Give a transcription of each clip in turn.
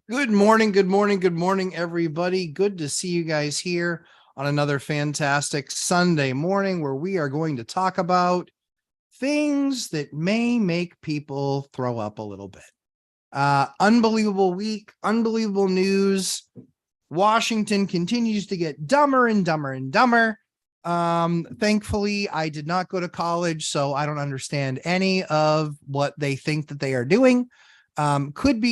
Good morning, good morning, good morning, everybody. Good to see you guys here on another fantastic Sunday morning where we are going to talk about things that may make people throw up a little bit. Unbelievable week, unbelievable news. Washington continues to get dumber and dumber and dumber. Thankfully, I did not go to college, so I don't understand any of what they think that they are doing. Could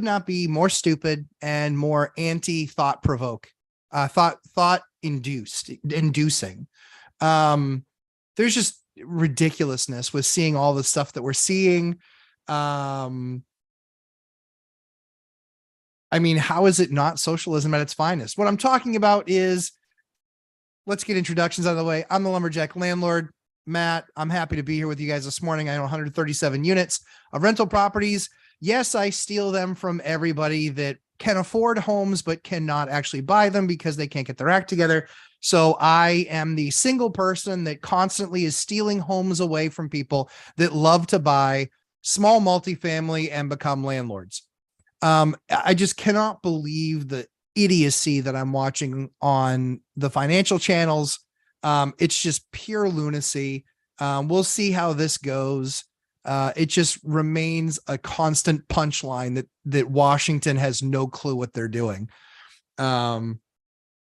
not be more stupid and more anti-thought provoke, thought inducing. There's just ridiculousness with seeing all the stuff that we're seeing. I mean, how is it not socialism at its finest? What I'm talking about is, let's get introductions out of the way. I'm the Lumberjack Landlord, Matt. I'm happy to be here with you guys this morning. I own 137 units of rental properties. Yes, I steal them from everybody that can afford homes, but cannot actually buy them because they can't get their act together. So I am the single person that constantly is stealing homes away from people that love to buy small multifamily and become landlords. I just cannot believe the idiocy that I'm watching on the financial channels. It's just pure lunacy. We'll see how this goes. It just remains a constant punchline that Washington has no clue what they're doing.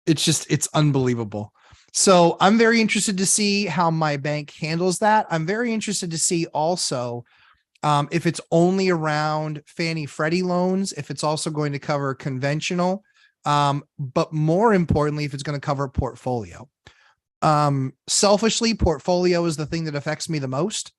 It's unbelievable. So I'm very interested to see how my bank handles that. I'm very interested to see also if it's only around Fannie Freddie loans, if it's also going to cover conventional, but more importantly, if it's going to cover portfolio. Selfishly, portfolio is the thing that affects me the most.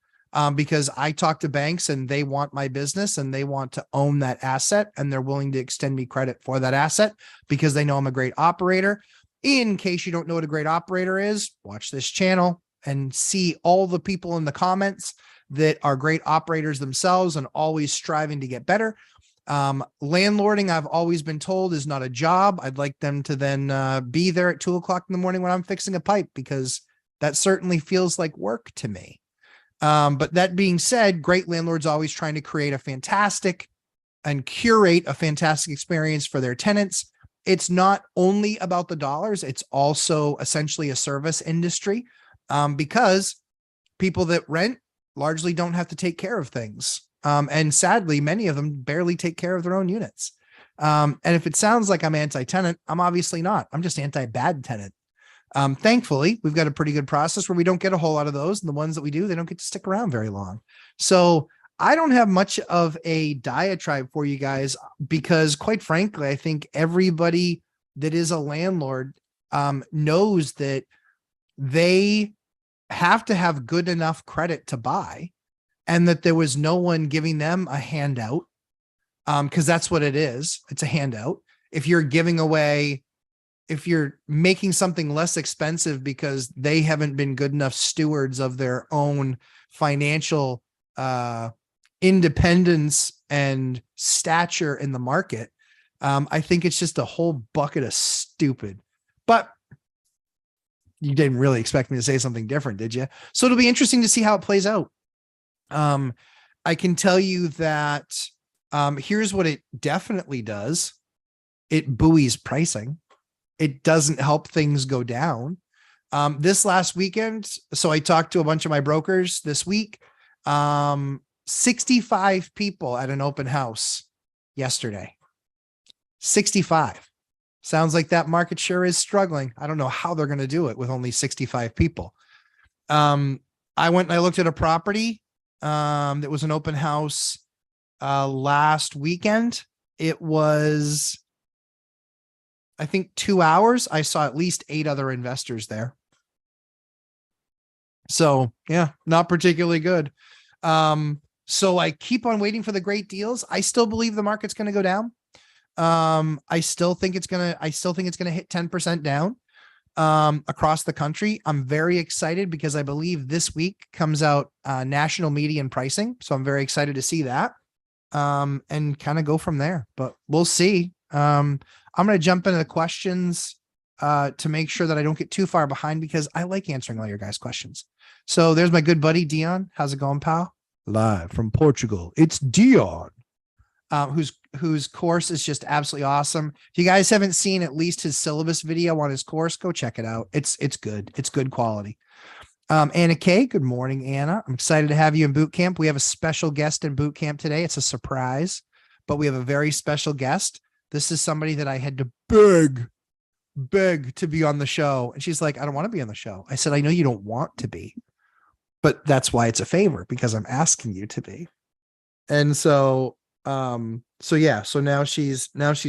Because I talk to banks and they want my business and they want to own that asset and they're willing to extend me credit for that asset because they know I'm a great operator. In case you don't know what a great operator is, watch this channel and see all the people in the comments that are great operators themselves and always striving to get better. Landlording, I've always been told, is not a job. I'd like them to then be there at 2:00 in the morning when I'm fixing a pipe, because that certainly feels like work to me. But that being said, great landlords always trying to create a fantastic and curate a fantastic experience for their tenants. It's not only about the dollars. It's also essentially a service industry, because people that rent largely don't have to take care of things. And sadly, many of them barely take care of their own units. And if it sounds like I'm anti-tenant, I'm obviously not. I'm just anti-bad tenant. Thankfully, we've got a pretty good process where we don't get a whole lot of those. And the ones that we do, they don't get to stick around very long. So I don't have much of a diatribe for you guys because, quite frankly, I think everybody that is a landlord knows that they have to have good enough credit to buy, and that there was no one giving them a handout, because that's what it is. It's a handout. If you're giving away, if you're making something less expensive because they haven't been good enough stewards of their own financial independence and stature in the market, I think it's just a whole bucket of stupid. But you didn't really expect me to say something different, did you? So it'll be interesting to see how it plays out. I can tell you that here's what it definitely does. It buoys pricing. It doesn't help things go down. This last weekend, so I talked to a bunch of my brokers this week, 65 people at an open house yesterday. 65. Sounds like that market sure is struggling. I don't know how they're going to do it with only 65 people. I went and I looked at a property that was an open house last weekend. It was, I think, 2 hours. I saw at least 8 other investors there. So yeah, not particularly good. So I keep on waiting for the great deals. I still believe the market's going to go down. I still think it's going to hit 10% down across the country. I'm very excited because I believe this week comes out national median pricing. So I'm very excited to see that and kind of go from there, but we'll see. I'm going to jump into the questions to make sure that I don't get too far behind, because I like answering all your guys' questions. So there's my good buddy, Dion. How's it going, pal? Live from Portugal. It's Dion. whose course is just absolutely awesome. If you guys haven't seen at least his syllabus video on his course, go check it out. It's good. It's good quality. Anna Kay, good morning, Anna. I'm excited to have you in boot camp. We have a special guest in boot camp today. It's a surprise, but we have a very special guest. This is somebody that I had to beg to be on the show. And she's like, I don't want to be on the show. I said, I know you don't want to be, but that's why it's a favor, because I'm asking you to be. And so now she's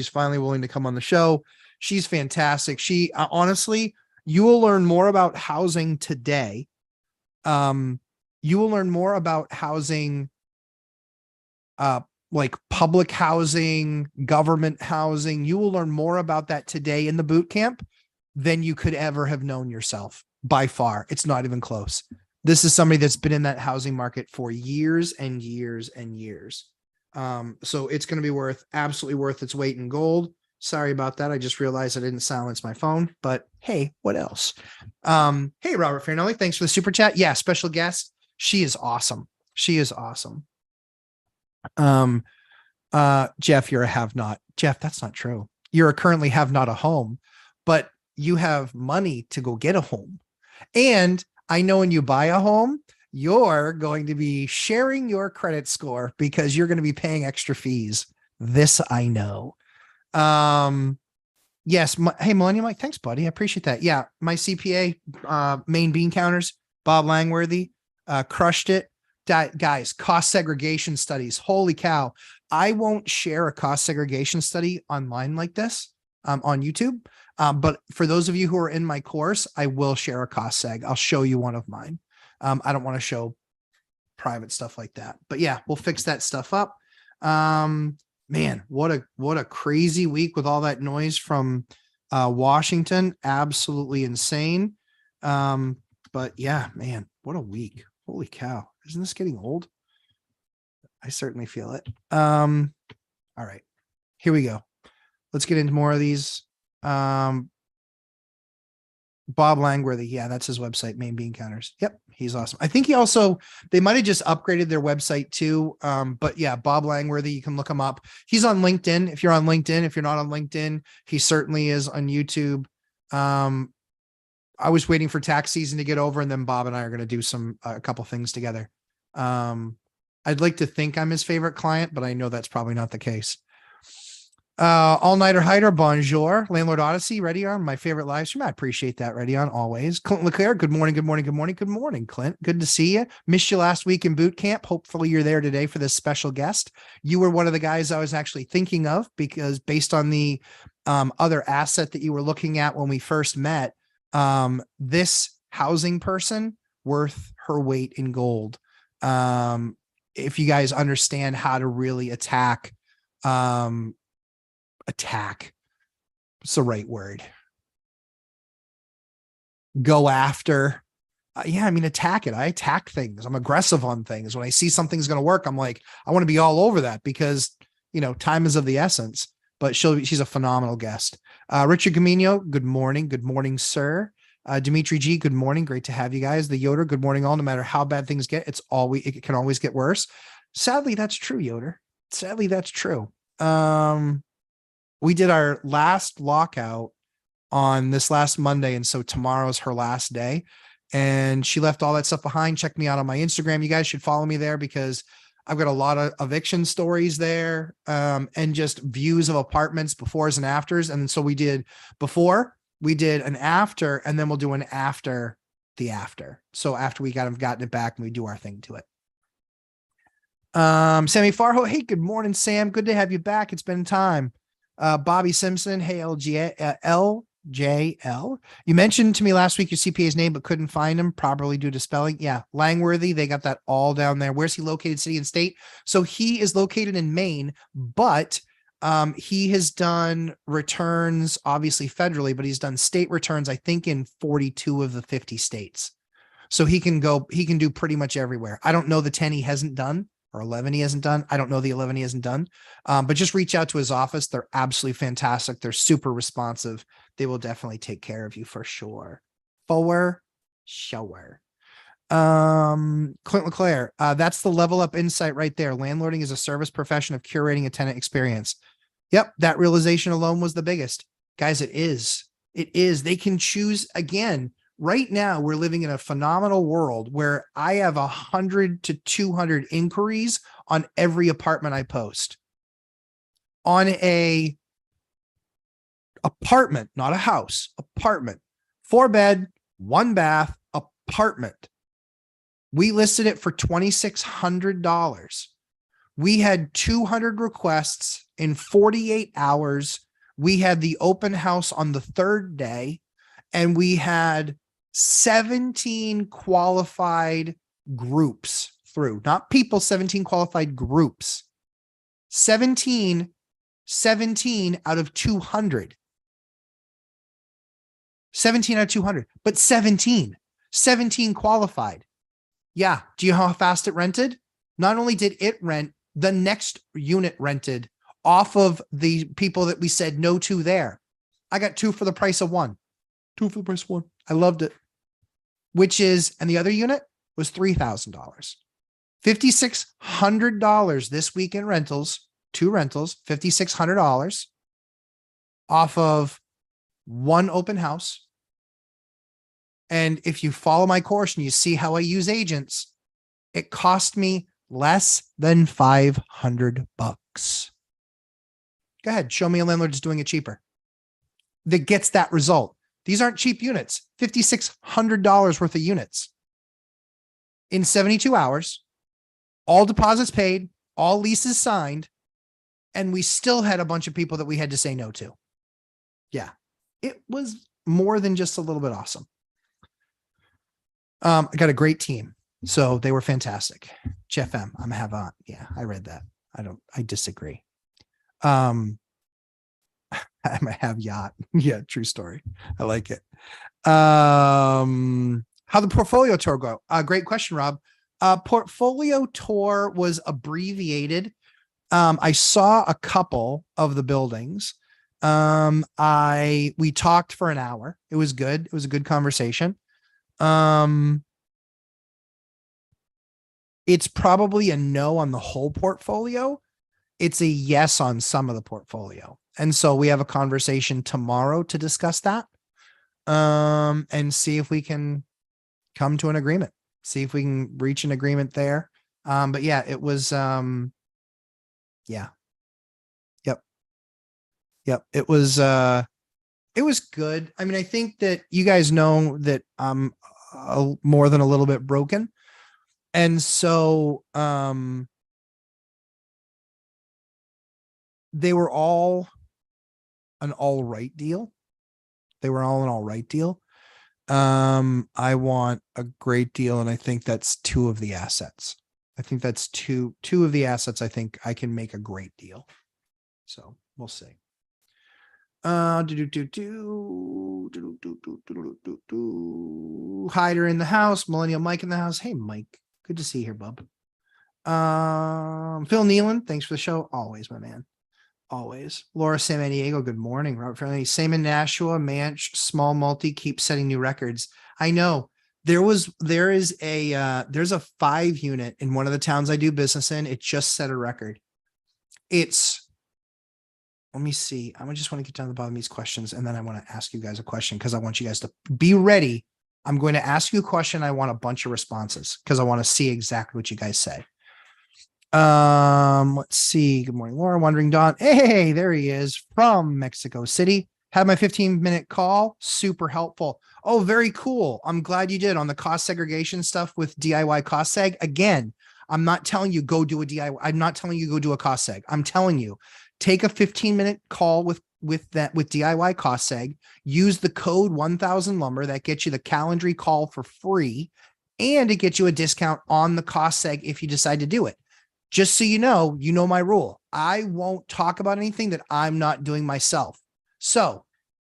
finally willing to come on the show. She's fantastic. She honestly, you will learn more about housing today. You will learn more about housing, like public housing, government housing. You will learn more about that today in the boot camp than you could ever have known yourself. By far, it's not even close. This is somebody that's been in that housing market for years and years and years. So it's going to be absolutely worth its weight in gold. Sorry about that. I just realized I didn't silence my phone, but hey, what else? Hey, Robert Farinelli, thanks for the super chat. Yeah. Special guest. She is awesome. She is awesome. Jeff, you're a have not. Jeff, that's not true. You're a currently have not a home, but you have money to go get a home. And I know when you buy a home, you're going to be sharing your credit score because you're going to be paying extra fees. This I know. Yes. Hey, Millennium Mike, thanks, buddy. I appreciate that. Yeah. My CPA, main bean counters, Bob Langworthy, crushed it. Guys, cost segregation studies. Holy cow. I won't share a cost segregation study online like this, on YouTube. But for those of you who are in my course, I will share a cost seg. I'll show you one of mine. I don't want to show private stuff like that, but yeah, we'll fix that stuff up. Man, what a crazy week with all that noise from Washington. Absolutely insane. But yeah, man, what a week. Holy cow. Isn't this getting old? I certainly feel it. All right, here we go. Let's get into more of these. Bob Langworthy. Yeah, that's his website, Main Bean Counters. Yep. He's awesome. I think they might've just upgraded their website too. But yeah, Bob Langworthy, you can look him up. He's on LinkedIn. If you're on LinkedIn, if you're not on LinkedIn, he certainly is on YouTube. I was waiting for tax season to get over, and then Bob and I are going to do a couple things together. I'd like to think I'm his favorite client, but I know that's probably not the case. All-nighter hider, bonjour. Landlord Odyssey, ready on my favorite live stream. I appreciate that, ready on always. Clint Leclerc, good morning, Clint. Good to see you. Missed you last week in boot camp. Hopefully you're there today for this special guest. You were one of the guys I was actually thinking of, because based on the other asset that you were looking at when we first met, this housing person worth her weight in gold. If you guys understand how to really attack, it's the right word. Go after. Yeah, I mean, attack it. I attack things. I'm aggressive on things. When I see something's going to work, I'm like, I want to be all over that, because, time is of the essence. But she's a phenomenal guest. Richard Camino, good morning. Good morning, sir. Dimitri G, good morning. Great to have you guys. The Yoder, good morning all. No matter how bad things get, it can always get worse. Sadly, that's true, Yoder. Sadly, that's true. We did our last lockout on this last Monday, and so tomorrow's her last day. And she left all that stuff behind. Check me out on my Instagram. You guys should follow me there, because I've got a lot of eviction stories there, and just views of apartments befores and afters. And so we did before, we did an after, and then we'll do an after the after. So after we gotten it back, and we do our thing to it. Sammy Farho. Hey, good morning, Sam. Good to have you back. It's been time. Bobby Simpson. Hey, LJL. You mentioned to me last week your CPA's name, but couldn't find him, probably due to spelling. Yeah. Langworthy. They got that all down there. Where's he located, city and state? So he is located in Maine, but he has done returns, obviously federally, but he's done state returns, I think, in 42 of the 50 states. So he can do pretty much everywhere. I don't know the 10 he hasn't done, or 11 he hasn't done. I don't know the 11 he hasn't done. But just reach out to his office. They're absolutely fantastic. They're super responsive. They will definitely take care of you for sure. For sure. Clint LeClaire, that's the level up insight right there. Landlording is a service profession of curating a tenant experience. Yep, that realization alone was the biggest. Guys, it is. It is. They can choose again. Right now, we're living in a phenomenal world where I have 100 to 200 inquiries on every apartment I post. On a apartment, not a house, apartment, 4-bed, 1-bath apartment. We listed it for $2,600. We had 200 requests in 48 hours. We had the open house on the 3rd day, and we had 17 qualified groups through, not people, 17 qualified groups. 17 out of 200. 17 out of 200, but 17 qualified. Yeah. Do you know how fast it rented? Not only did it rent, the next unit rented off of the people that we said no to there. I got 2 for the price of 1. 2 for the price of 1. I loved it. Which is, and the other unit was $3,000. $5,600 this week in rentals, 2 rentals, $5,600 off of 1 open house. And if you follow my course and you see how I use agents, it cost me less than $500. Go ahead. Show me a landlord that's doing it cheaper that gets that result. These aren't cheap units, $5,600 worth of units in 72 hours, all deposits paid, all leases signed. And we still had a bunch of people that we had to say no to. Yeah, it was more than just a little bit awesome. I got a great team. So they were fantastic. Jeff M. I'm have on. Yeah, I read that. I disagree. I have yacht. Yeah, true story. I like it. How the portfolio tour go? Great question, Rob. Portfolio tour was abbreviated. I saw a couple of the buildings. We talked for an hour. It was good. It was a good conversation. It's probably a no on the whole portfolio. It's a yes on some of the portfolio. And so we have a conversation tomorrow to discuss that. And see if we can come to an agreement, see if we can reach an agreement there. But yeah, it was, yeah. Yep. It was good. I mean, I think that you guys know that I'm more than a little bit broken. And so, they were all an all right deal. They were all an all right deal. I want a great deal. And I think that's 2 of the assets. I think that's two of the assets. I think I can make a great deal. So we'll see. Hider in the house, Millennial Mike in the house. Hey, Mike, good to see you here, bub. Phil Nealon, thanks for the show. Always, my man. Always. Laura San Diego, good morning. Robert Friendly, same in Nashua, Manch, small multi, keep setting new records. I know there's a 5 unit in one of the towns I do business in. It just set a record. Let me see. I just want to get down to the bottom of these questions. And then I want to ask you guys a question because I want you guys to be ready. I'm going to ask you a question. I want a bunch of responses because I want to see exactly what you guys say. Let's see. Good morning, Laura. Wandering Dawn. Hey, there he is from Mexico City. Had my 15-minute call. Super helpful. Oh, very cool. I'm glad you did on the cost segregation stuff with DIY cost seg. Again, I'm not telling you go do a DIY. I'm not telling you go do a cost seg. I'm telling you take a 15-minute call with DIY cost seg. Use the code 1000 lumber that gets you the Calendly call for free, and it gets you a discount on the cost seg if you decide to do it. Just so you know my rule. I won't talk about anything that I'm not doing myself. So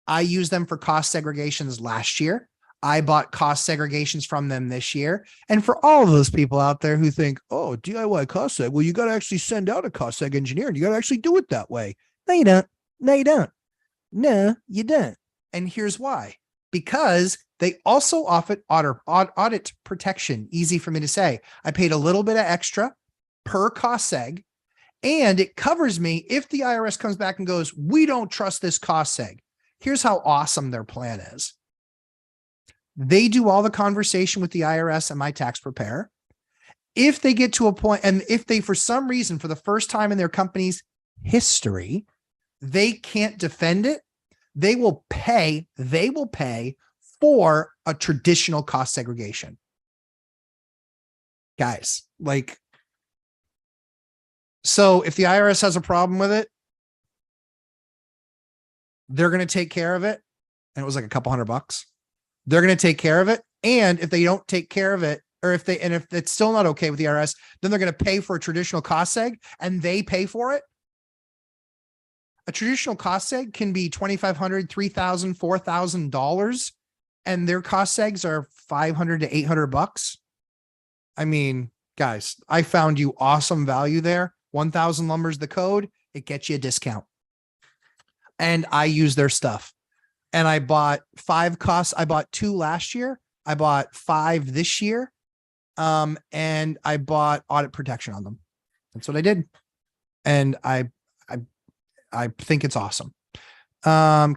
I used them for cost segregations last year. I bought cost segregations from them this year. And for all of those people out there who think, oh, DIY cost seg, well, you got to actually send out a cost seg engineer and you got to actually do it that way. No, you don't. No, you don't. No, you don't. And here's why. Because They also offer audit protection. Easy for me to say. I paid a little bit of extra per cost seg, and it covers me if the IRS comes back and goes, we don't trust this cost seg. Here's how awesome their plan is. They do all the conversation with the IRS and my tax preparer. If they get to a point, and if they, for some reason, for the first time in their company's history, they can't defend it, they will pay for a traditional cost segregation. Guys, like, so if the IRS has a problem with it, they're going to take care of it. And it was like a couple $100. They're going to take care of it. And if they don't take care of it, or if it's still not okay with the IRS, then they're going to pay for a traditional cost seg, and they pay for it. A traditional cost seg can be $2,500, $3,000, $4,000, and their cost segs are $500 to $800. I mean, guys, I found you awesome value there. 1,000 Lumber's the code. It gets you a discount. And I use their stuff. And I bought 5 costs. I bought 2 last year. I bought 5 this year. And I bought audit protection on them. That's what I did. And I think it's awesome.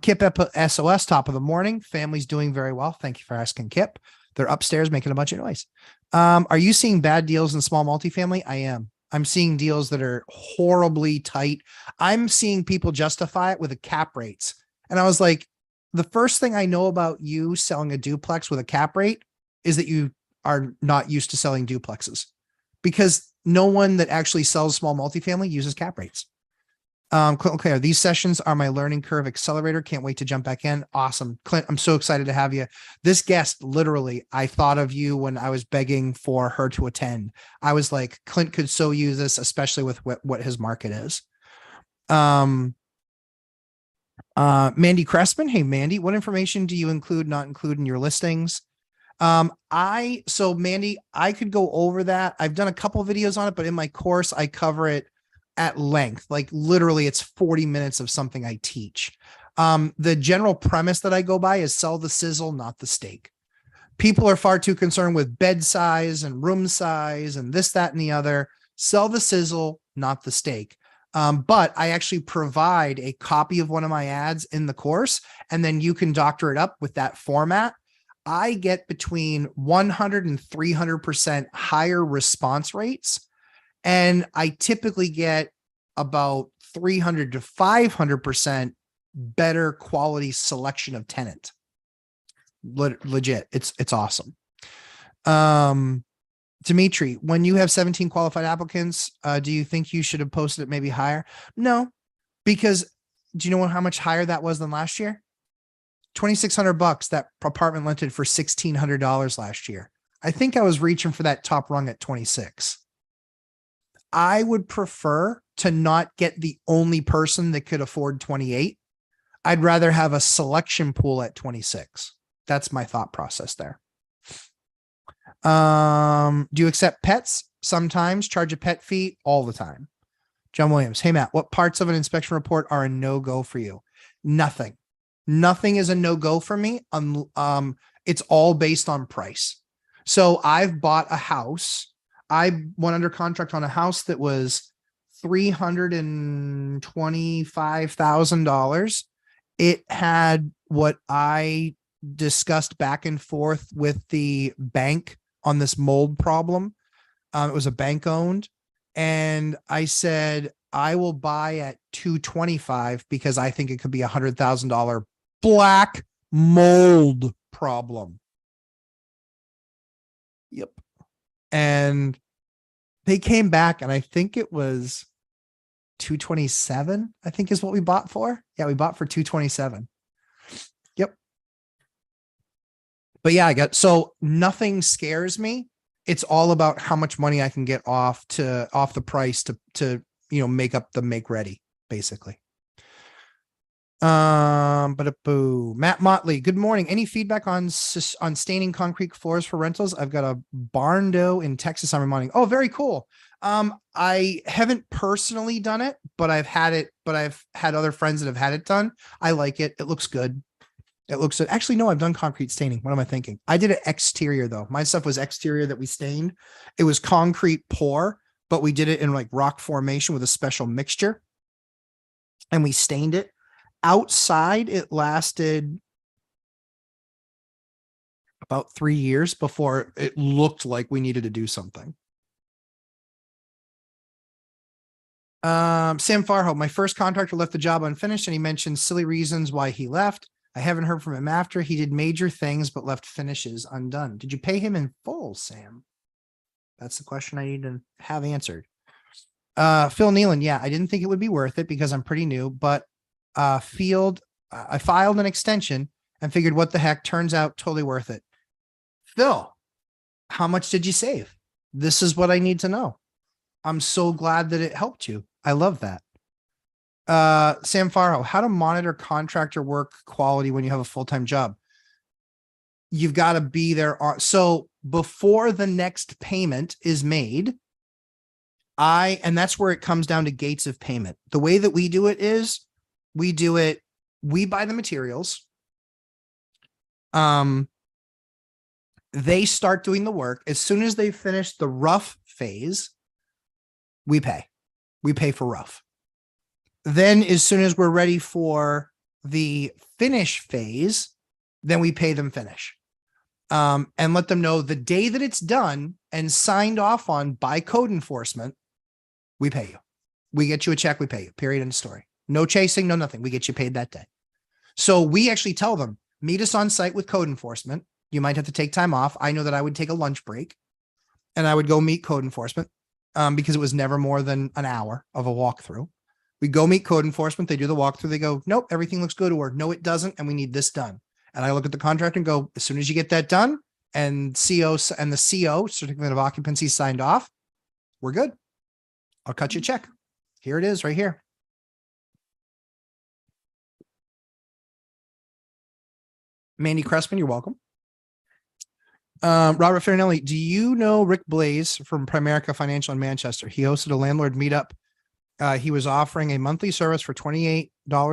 Kip SOS, top of the morning. Family's doing very well. Thank you for asking, Kip. They're upstairs making a bunch of noise. Are you seeing bad deals in small multifamily? I am. I'm seeing deals that are horribly tight. I'm seeing people justify it with the cap rates. And I was like, the first thing I know about you selling a duplex with a cap rate is that you are not used to selling duplexes, because no one that actually sells small multifamily uses cap rates. Clint Claire, these sessions are my learning curve accelerator. Can't wait to jump back in. Awesome. Clint, I'm so excited to have you. This guest, literally, I thought of you when I was begging for her to attend. I was like, Clint could so use this, especially with what his market is. Mandy Crespin. Hey, Mandy, what information do you not include in your listings? So Mandy, I could go over that. I've done a couple of videos on it, but in my course, I cover it at length. Like literally it's 40 minutes of something I teach. The general premise that I go by is sell the sizzle, not the steak. People are far too concerned with bed size and room size and this, that, and the other. Sell the sizzle, not the steak. But I actually provide a copy of one of my ads in the course, and then you can doctor it up with that format. I get between 100 and 300% higher response rates. And I typically get about 300 to 500% better quality selection of tenant. Legit. It's awesome. Dimitri, when you have 17 qualified applicants, do you think you should have posted it maybe higher? No, because do you know how much higher that was than last year? $2,600. That apartment rented for $1,600 last year. I think I was reaching for that top rung at 26. I would prefer to not get the only person that could afford 28. I'd rather have a selection pool at 26. That's my thought process there. Do you accept pets? Sometimes. Charge a pet fee all the time. John Williams. Hey, Matt, what parts of an inspection report are a no-go for you? Nothing. Nothing is a no-go for me. It's all based on price. So I've bought a house. I went under contract on a house that was $325,000. It had what I discussed back and forth with the bank on this mold problem. It was a bank owned. And I said, I will buy at $225 because I think it could be $100,000 black mold problem. Yep. And they came back and I think it was 227, I think is what we bought for. Yeah, we bought for 227. Yep. But yeah, so nothing scares me. It's all about how much money I can get off the price to make up the make ready, basically. Matt Motley, good morning. Any feedback on staining concrete floors for rentals? I've got a barn dough in Texas I'm remodeling. Oh, very cool. I haven't personally done it, but I've had other friends that have had it done. I like it. It looks good. It looks actually, no, I've done concrete staining. What am I thinking? I did it exterior though. My stuff was exterior that we stained. It was concrete pour, but we did it in like rock formation with a special mixture. And we stained it. Outside, it lasted about 3 years before it looked like we needed to do something. Sam Farho, my first contractor left the job unfinished and he mentioned silly reasons why he left. I haven't heard from him after. He did major things, but left finishes undone. Did you pay him in full, Sam? That's the question I need to have answered. Phil Nealon, yeah, I didn't think it would be worth it because I'm pretty new, but I filed an extension and figured what the heck, turns out totally worth it. Phil, how much did you save? This is what I need to know. I'm so glad that it helped you. I love that. Sam Farho, how to monitor contractor work quality when you have a full-time job. You've got to be there. So before the next payment is made, and that's where it comes down to gates of payment. The way that we do it is we buy the materials. They start doing the work. As soon as they finish the rough phase, we pay for rough. Then as soon as we're ready for the finish phase, then we pay them finish. And let them know the day that it's done and signed off on by code enforcement, we pay you. We get you a check, we pay you, period, end of story. No chasing, no nothing. We get you paid that day. So we actually tell them, meet us on site with code enforcement. You might have to take time off. I know that I would take a lunch break and I would go meet code enforcement because it was never more than an hour of a walkthrough. We go meet code enforcement. They do the walkthrough. They go, nope, everything looks good. Or no, it doesn't. And we need this done. And I look at the contract and go, as soon as you get that done and the CO certificate of occupancy signed off, we're good. I'll cut you a check. Here it is right here. Mandy Cressman, you're welcome. Robert Farinelli, do you know Rick Blaze from Primerica Financial in Manchester? He hosted a landlord meetup. He was offering a monthly service for $28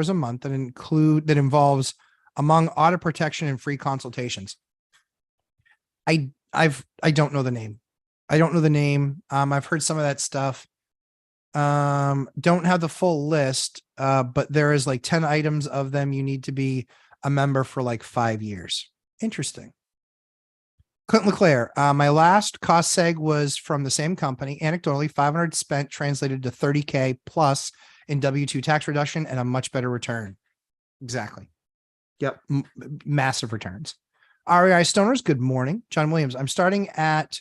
a month that involves among audit protection and free consultations. I don't know the name. I don't know the name. I've heard some of that stuff. Don't have the full list, but there is like 10 items of them. You need to be a member for like 5 years. Interesting. Clint LeClaire, my last cost seg was from the same company. Anecdotally, 500 spent translated to 30K plus in W-2 tax reduction and a much better return. Exactly. Yep. Massive returns. REI Stoners, good morning. John Williams, I'm staring at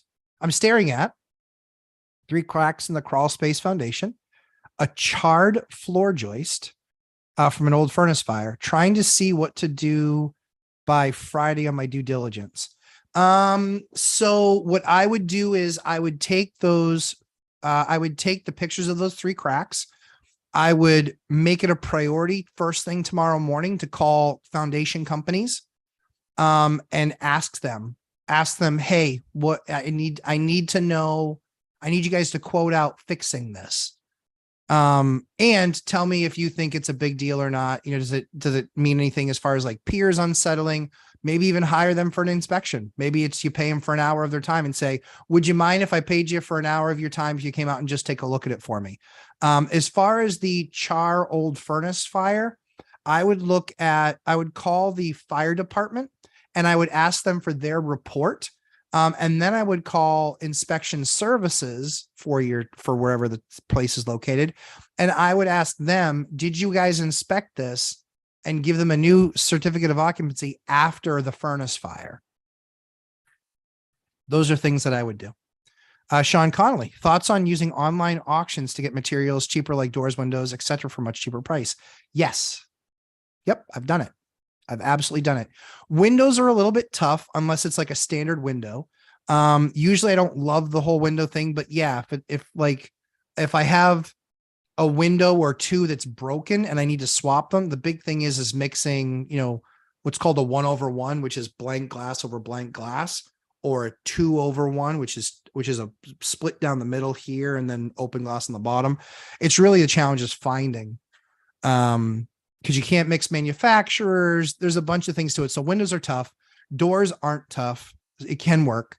3 cracks in the crawl space foundation, a charred floor joist from an old furnace fire, trying to see what to do by Friday on my due diligence. So what I would do is I would take the pictures of those 3 cracks. I would make it a priority first thing tomorrow morning to call foundation companies, and ask them, hey, what I need to know. I need you guys to quote out fixing this. And tell me if you think it's a big deal or not. Does it mean anything as far as like peers unsettling? Maybe even hire them for an inspection. Maybe it's you pay them for an hour of their time and say, would you mind if I paid you for an hour of your time if you came out and just take a look at it for me? As far as the char old furnace fire, I would call the fire department and I would ask them for their report. And then I would call inspection services for wherever the place is located. And I would ask them, did you guys inspect this? And give them a new certificate of occupancy after the furnace fire. Those are things that I would do. Sean Connolly, thoughts on using online auctions to get materials cheaper like doors, windows, etc. for much cheaper price? Yes. Yep, I've done it. I've absolutely done it. Windows are a little bit tough unless it's like a standard window. Usually I don't love the whole window thing, but yeah, if I have a window or 2 that's broken and I need to swap them, the big thing is mixing, what's called a 1/1, which is blank glass over blank glass, or a 2/1, which is a split down the middle here and then open glass on the bottom. It's really the challenge is finding because you can't mix manufacturers. There's a bunch of things to it. So windows are tough. Doors aren't tough. It can work.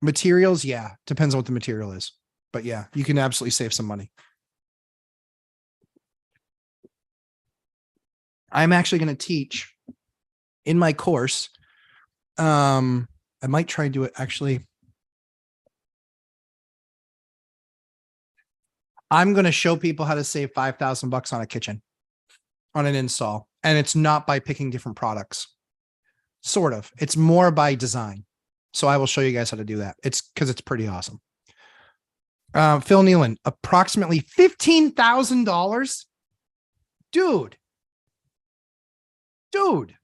Materials, yeah, depends on what the material is. But yeah, you can absolutely save some money. I'm actually going to teach in my course. I might try to do it actually. I'm going to show people how to save $5,000 on a kitchen, on an install. And it's not by picking different products. Sort of. It's more by design. So I will show you guys how to do that. It's because it's pretty awesome. Phil Nealon, approximately $15,000. Dude,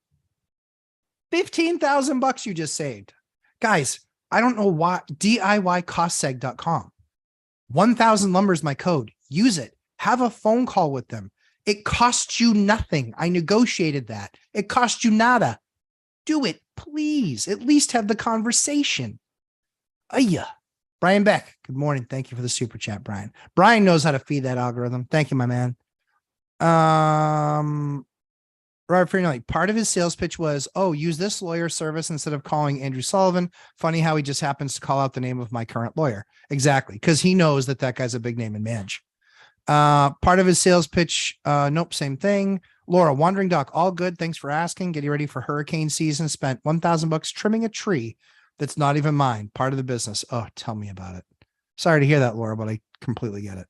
15,000 bucks you just saved. Guys, I don't know why. DIYcostseg.com. 1000 lumber is my code. Use it. Have a phone call with them. It costs you nothing. I negotiated that. It costs you nada. Do it, please. At least have the conversation. Brian Beck, good morning. Thank you for the super chat, Brian. Brian knows how to feed that algorithm. Thank you, my man. Robert Freeman, part of his sales pitch was, oh, use this lawyer service instead of calling Andrew Sullivan. Funny how he just happens to call out the name of my current lawyer. Exactly. Because he knows that that guy's a big name in Madge. Part of his sales pitch. Nope. Same thing. Laura, Wandering Duck, all good. Thanks for asking. Getting ready for hurricane season. Spent $1,000 trimming a tree that's not even mine. Part of the business. Oh, tell me about it. Sorry to hear that, Laura, but I completely get it.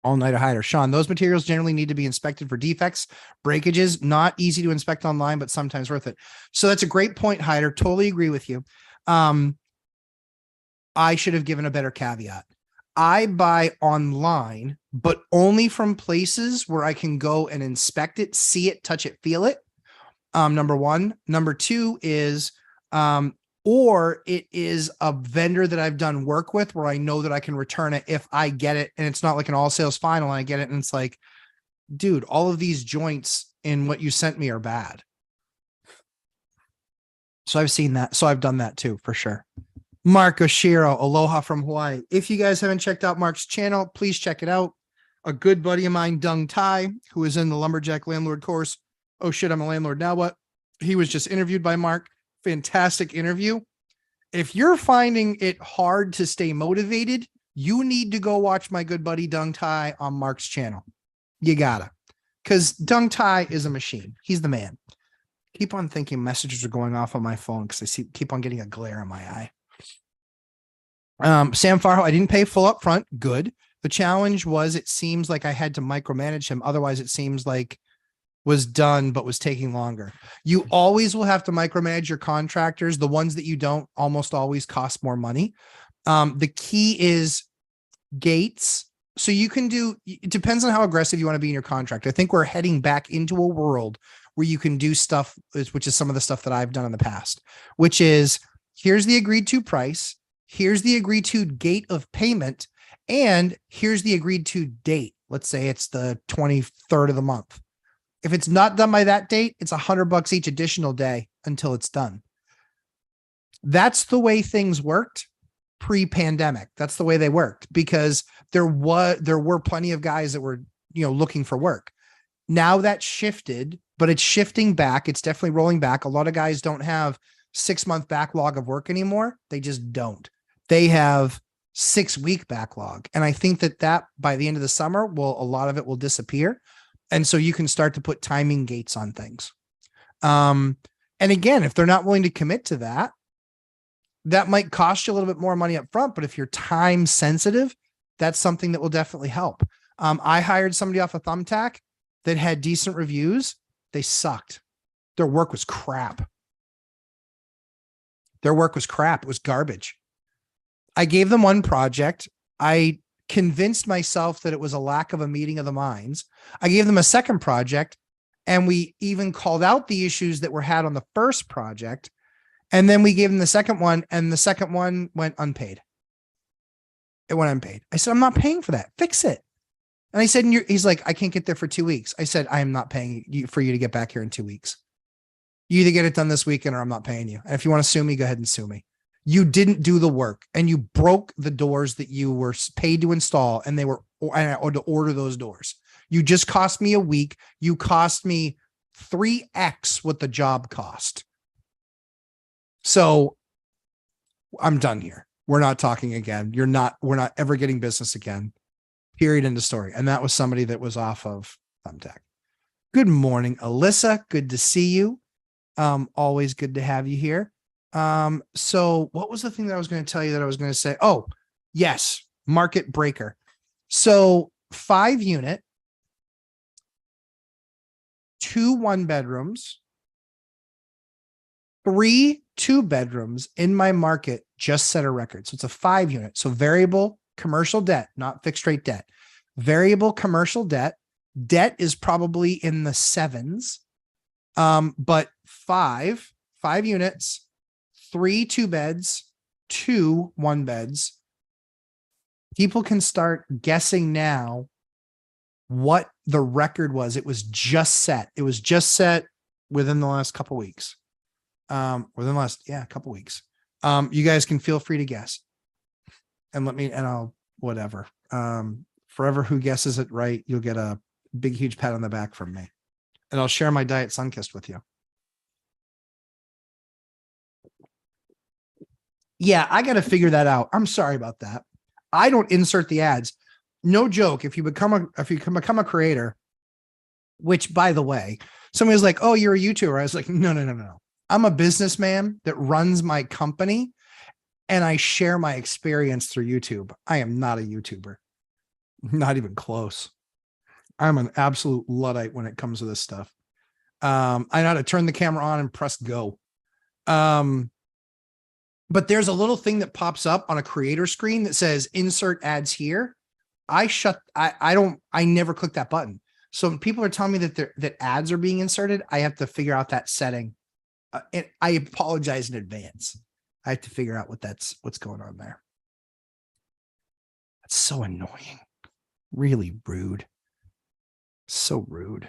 All-nighter hider. Sean, those materials generally need to be inspected for defects, breakages. Not easy to inspect online, but sometimes worth it. So that's a great point, Hider. Totally agree with you. I should have given a better caveat. I buy online, but only from places where I can go and inspect it, see it, touch it, feel it. Number one. Number two is, or it is a vendor that I've done work with where I know that I can return it if I get it. And it's not like an all sales final and I get it. And it's like, dude, all of these joints in what you sent me are bad. So I've seen that. So I've done that too, for sure. Mark Oshiro, aloha from Hawaii. If you guys haven't checked out Mark's channel, please check it out. A good buddy of mine, Dung Tai, who is in the Lumberjack Landlord course. Oh shit, I'm a landlord. Now what? He was just interviewed by Mark. Fantastic interview. If you're finding it hard to stay motivated, you need to go watch my good buddy Dung Tai on Mark's channel. You gotta. Because Dung Tai is a machine. He's the man. Keep on thinking messages are going off on my phone because I keep on getting a glare in my eye. Sam Farho, I didn't pay full up front. Good. The challenge was it seems like I had to micromanage him. Otherwise, it seems like was done, but was taking longer. You always will have to micromanage your contractors. The ones that you don't almost always cost more money. The key is gates. So you can do, it depends on how aggressive you want to be in your contract. I think we're heading back into a world where you can do stuff, which is some of the stuff that I've done in the past, which is here's the agreed to price. Here's the agreed to gate of payment. And here's the agreed to date. Let's say it's the 23rd of the month. If it's not done by that date, it's $100 each additional day until it's done. That's the way things worked pre-pandemic. That's the way they worked because there were plenty of guys that were, looking for work. Now that's shifted, but it's shifting back. It's definitely rolling back. A lot of guys don't have 6-month backlog of work anymore. They just don't. They have 6-week backlog. And I think that by the end of the summer, a lot of it will disappear. And so you can start to put timing gates on things. And again, if they're not willing to commit to that, that might cost you a little bit more money up front. But if you're time sensitive, that's something that will definitely help. I hired somebody off of Thumbtack that had decent reviews. They sucked. Their work was crap. It was garbage. I gave them one project. I convinced myself that it was a lack of a meeting of the minds. I gave them a second project and we even called out the issues that were had on the first project. And then we gave them the second one and the second one went unpaid. It went unpaid. I said, I'm not paying for that. Fix it. And I said, he's like, I can't get there for 2 weeks. I said, I am not paying you for you to get back here in 2 weeks. You either get it done this weekend or I'm not paying you. And if you want to sue me, go ahead and sue me. You didn't do the work and you broke the doors that you were paid to install and they were or to order those doors. You just cost me a week. You cost me 3x what the job cost. So I'm done here. We're not talking again. We're not ever getting business again. Period. End of story. And that was somebody that was off of Thumbtack. Good morning, Alyssa. Good to see you. Always good to have you here. So what was the thing that I was going to tell you that I was going to say? Oh, yes. Market breaker. So 5-unit, 2 1-bedrooms, 3 2-bedrooms in my market just set a record. So it's a 5-unit. So variable commercial debt, not fixed rate debt. Variable commercial debt. Debt is probably in the 7s. But 5 units, 3 2-beds, 2 1-beds. People can start guessing now what the record was. It was just set. It was just set within the last couple weeks. Couple weeks. You guys can feel free to guess. And I'll whatever. Forever who guesses it right, you'll get a big, huge pat on the back from me. And I'll share my Diet Sunkist with you. Yeah, I got to figure that out. I'm sorry about that. I don't insert the ads. No joke. If you become a creator, which by the way, somebody was like, "Oh, you're a YouTuber." I was like, No. I'm a businessman that runs my company and I share my experience through YouTube. I am not a YouTuber. Not even close. I'm an absolute Luddite when it comes to this stuff. I know how to turn the camera on and press go. But there's a little thing that pops up on a creator screen that says insert ads here. I never click that button. So when people are telling me that ads are being inserted, I have to figure out that setting. And I apologize in advance. I have to figure out what's going on there. That's so annoying. Really rude. So rude.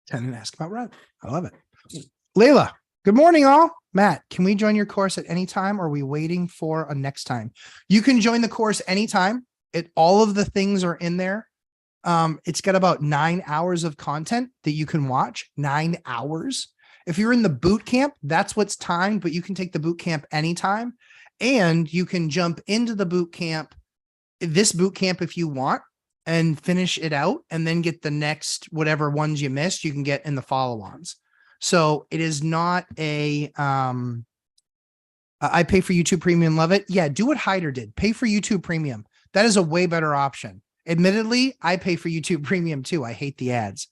Tenant ask about rent. I love it. Layla, good morning, all. Matt, can we join your course at any time? Or are we waiting for a next time? You can join the course anytime. All of the things are in there. It's got about 9 hours of content that you can watch. 9 hours. If you're in the boot camp, that's what's timed, but you can take the boot camp anytime. And you can jump into the boot camp, this boot camp if you want, and finish it out and then get the next, whatever ones you missed, you can get in the follow-ons. So it is not I pay for YouTube Premium, love it. Yeah, do what Hyder did. Pay for YouTube Premium. That is a way better option. Admittedly, I pay for YouTube Premium too. I hate the ads.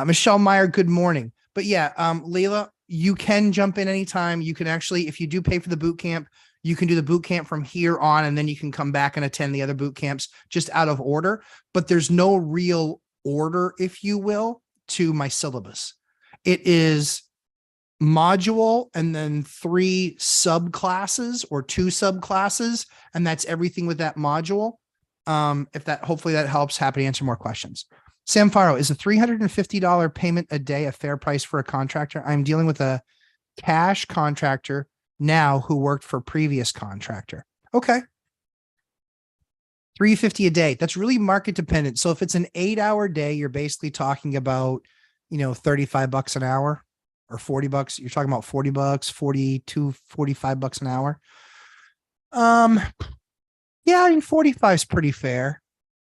Michelle Meyer, good morning. But yeah, Layla, you can jump in anytime. You can actually, if you do pay for the boot camp, you can do the boot camp from here on, and then you can come back and attend the other boot camps just out of order. But there's no real order, if you will, to my syllabus. It is module and then 3 subclasses or 2 subclasses, and that's everything with that module. Hopefully that helps. Happy to answer more questions. Sam Faro, is a $350 payment a day a fair price for a contractor? I'm dealing with a cash contractor now who worked for previous contractor. Okay. $350 a day. That's really market dependent. So if it's an 8-hour day, you're basically talking about, $35 an hour or $40. You're talking about $40, $45 an hour. Yeah, I mean, 45 is pretty fair.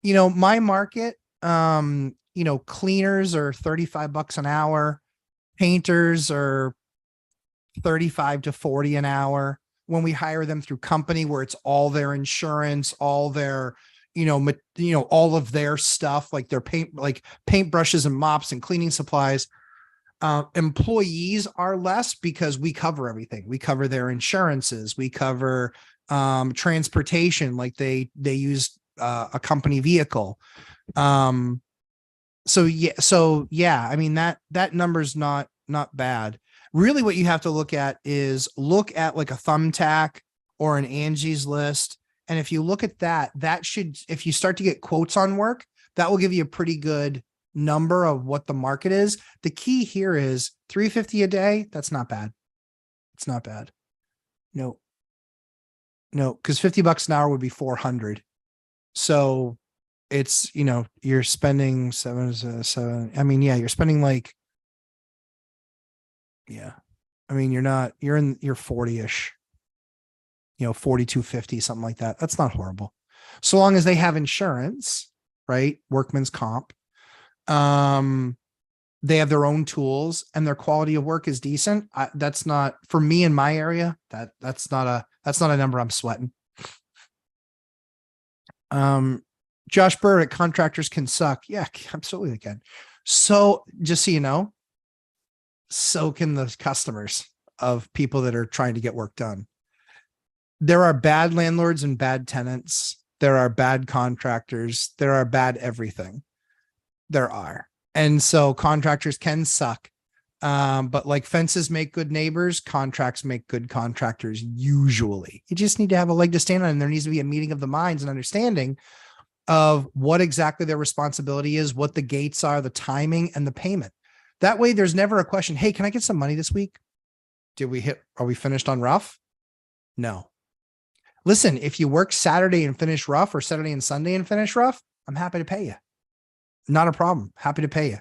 My market, cleaners are $35 an hour. Painters are 35 to 40 an hour. When we hire them through company where it's all their insurance, all their, all of their stuff, like their paintbrushes and mops and cleaning supplies. Employees are less because we cover everything. We cover their insurances. We cover transportation, like they use a company vehicle. So yeah, I mean, that number's not bad. Really what you have to look at is look at like a Thumbtack or an Angie's List. And if you look at that, that should, if you start to get quotes on work, that will give you a pretty good number of what the market is. The key here is $350 a day. That's not bad. It's not bad. No, because $50 an hour would be 400. So it's, you know, you're spending seven. I mean, yeah, you're spending like, yeah. I mean, you're 40-ish, you know, 42.50, something like that. That's not horrible. So long as they have insurance, right? Workman's comp. They have their own tools and their quality of work is decent. That's not for me in my area. That's not a number I'm sweating. Josh Burdick, contractors can suck. Yeah, absolutely they can. So just so you know, so can the customers of people that are trying to get work done. There are bad landlords and bad tenants. There are bad contractors. There are bad everything. There are. And so contractors can suck. But like fences make good neighbors, contracts make good contractors usually. You just need to have a leg to stand on, and there needs to be a meeting of the minds and understanding of what exactly their responsibility is, what the gates are, the timing, and the payment. That way there's never a question, hey, can I get some money this week? Are we finished on rough? No. Listen, if you work Saturday and finish rough, or Saturday and Sunday and finish rough, I'm happy to pay you. Not a problem. Happy to pay you.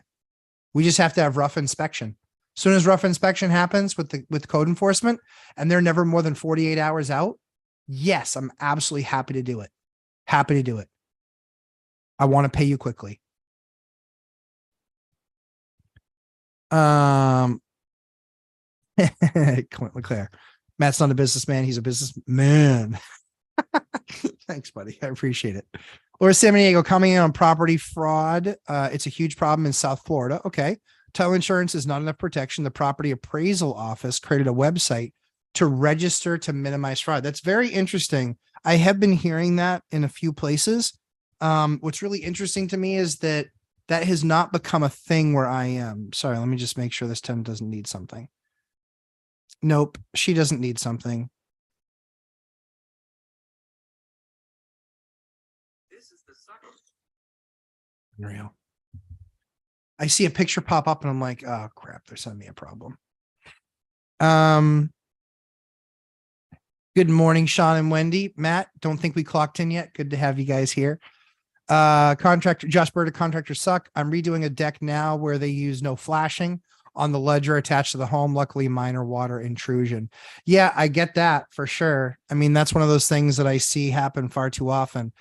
We just have to have rough inspection. As soon as rough inspection happens with code enforcement and they're never more than 48 hours out, yes, I'm absolutely happy to do it. Happy to do it. I want to pay you quickly. Clint LeClaire. Matt's not a businessman. He's a businessman. Thanks, buddy. I appreciate it. Or San Diego, coming in on property fraud. It's a huge problem in South Florida. Okay. Title insurance is not enough protection. The property appraisal office created a website to register to minimize fraud. That's very interesting. I have been hearing that in a few places. What's really interesting to me is that has not become a thing where I am. Sorry, let me just make sure this tenant doesn't need something. Nope, she doesn't need something. This is the sucker. Real. I see a picture pop up and I'm like, oh crap, they're sending me a problem. Good morning, Sean and Wendy. Matt, don't think we clocked in yet. Good to have you guys here. Contractor, Josh Burdick, contractors suck. I'm redoing a deck now where they use no flashing on the ledger attached to the home. Luckily, minor water intrusion. Yeah, I get that for sure. I mean, that's one of those things that I see happen far too often.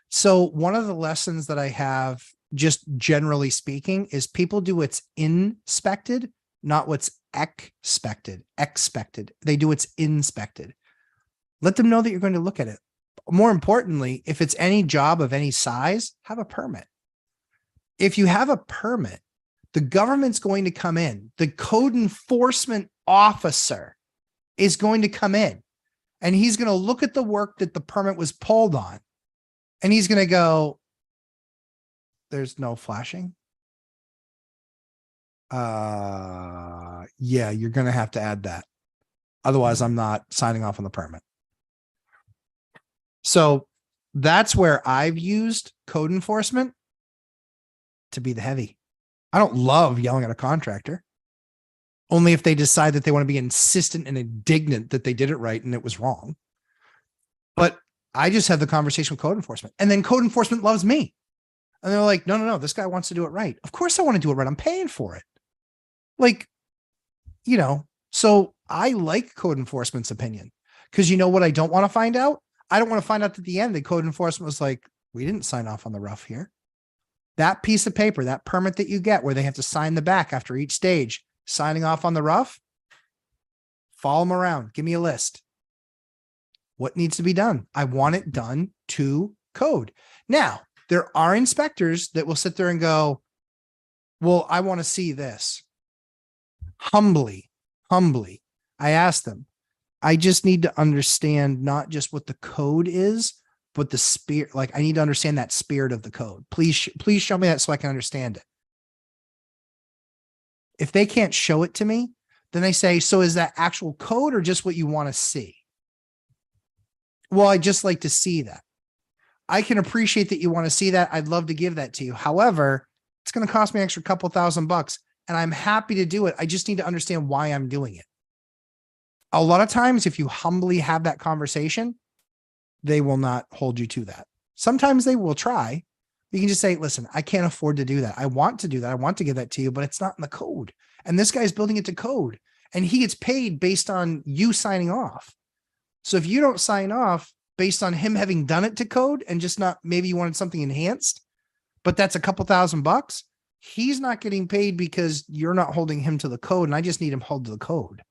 So one of the lessons that I have, just generally speaking, is people do what's inspected, not what's expected. They do what's inspected. Let them know that you're going to look at it. More importantly, if it's any job of any size, have a permit. If you have a permit, the government's going to come in. The code enforcement officer is going to come in and he's going to look at the work that the permit was pulled on. And he's going to go, there's no flashing. Yeah, you're going to have to add that. Otherwise, I'm not signing off on the permit. So that's where I've used code enforcement to be the heavy. I don't love yelling at a contractor, only if they decide that they want to be insistent and indignant that they did it right and it was wrong. But I just have the conversation with code enforcement, and then code enforcement loves me. And they're like, no, this guy wants to do it right. Of course I want to do it right. I'm paying for it. Like, you know, so I like code enforcement's opinion, because you know what I don't want to find out? I don't want to find out at the end that code enforcement was like, we didn't sign off on the rough here. That piece of paper, that permit that you get where they have to sign the back after each stage, signing off on the rough, follow them around. Give me a list. What needs to be done? I want it done to code. Now, there are inspectors that will sit there and go, well, I want to see this. Humbly, I ask them, I just need to understand not just what the code is, but the spirit. Like, I need to understand that spirit of the code. Please show me that so I can understand it. If they can't show it to me, Then I say, so is that actual code or just what you want to see? Well, I'd just like to see that. I can appreciate that you want to see that. I'd love to give that to you. However, it's going to cost me an extra couple $1,000 and I'm happy to do it. I just need to understand why I'm doing it. A lot of times, if you humbly have that conversation, they will not hold you to that. Sometimes they will try. You can just say, listen, I can't afford to do that. I want to do that. I want to give that to you, but it's not in the code. And this guy's building it to code and he gets paid based on you signing off. So if you don't sign off based on him having done it to code and just not, maybe you wanted something enhanced, but that's a couple $1,000, he's not getting paid because you're not holding him to the code. And I just need him held to the code.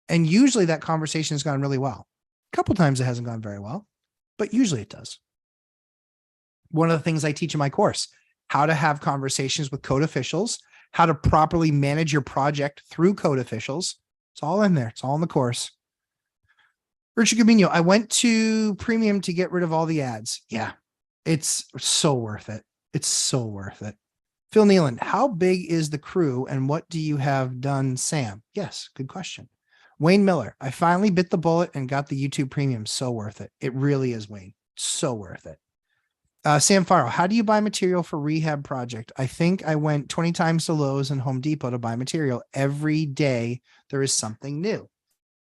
And usually that conversation has gone really well. A couple times it hasn't gone very well, but usually it does. One of the things I teach in my course, how to have conversations with code officials, how to properly manage your project through code officials. It's all in there. It's all in the course. Richard Gabino, I went to Premium to get rid of all the ads. Yeah, it's so worth it. It's so worth it. Phil Nealand, how big is the crew and what do you have done, Sam? Yes, good question. Wayne Miller, I finally bit the bullet and got the YouTube Premium. So worth it. It really is, Wayne. So worth it. Sam Farrell, how do you buy material for rehab project? I think I went 20 times to Lowe's and Home Depot to buy material. Every day there is something new.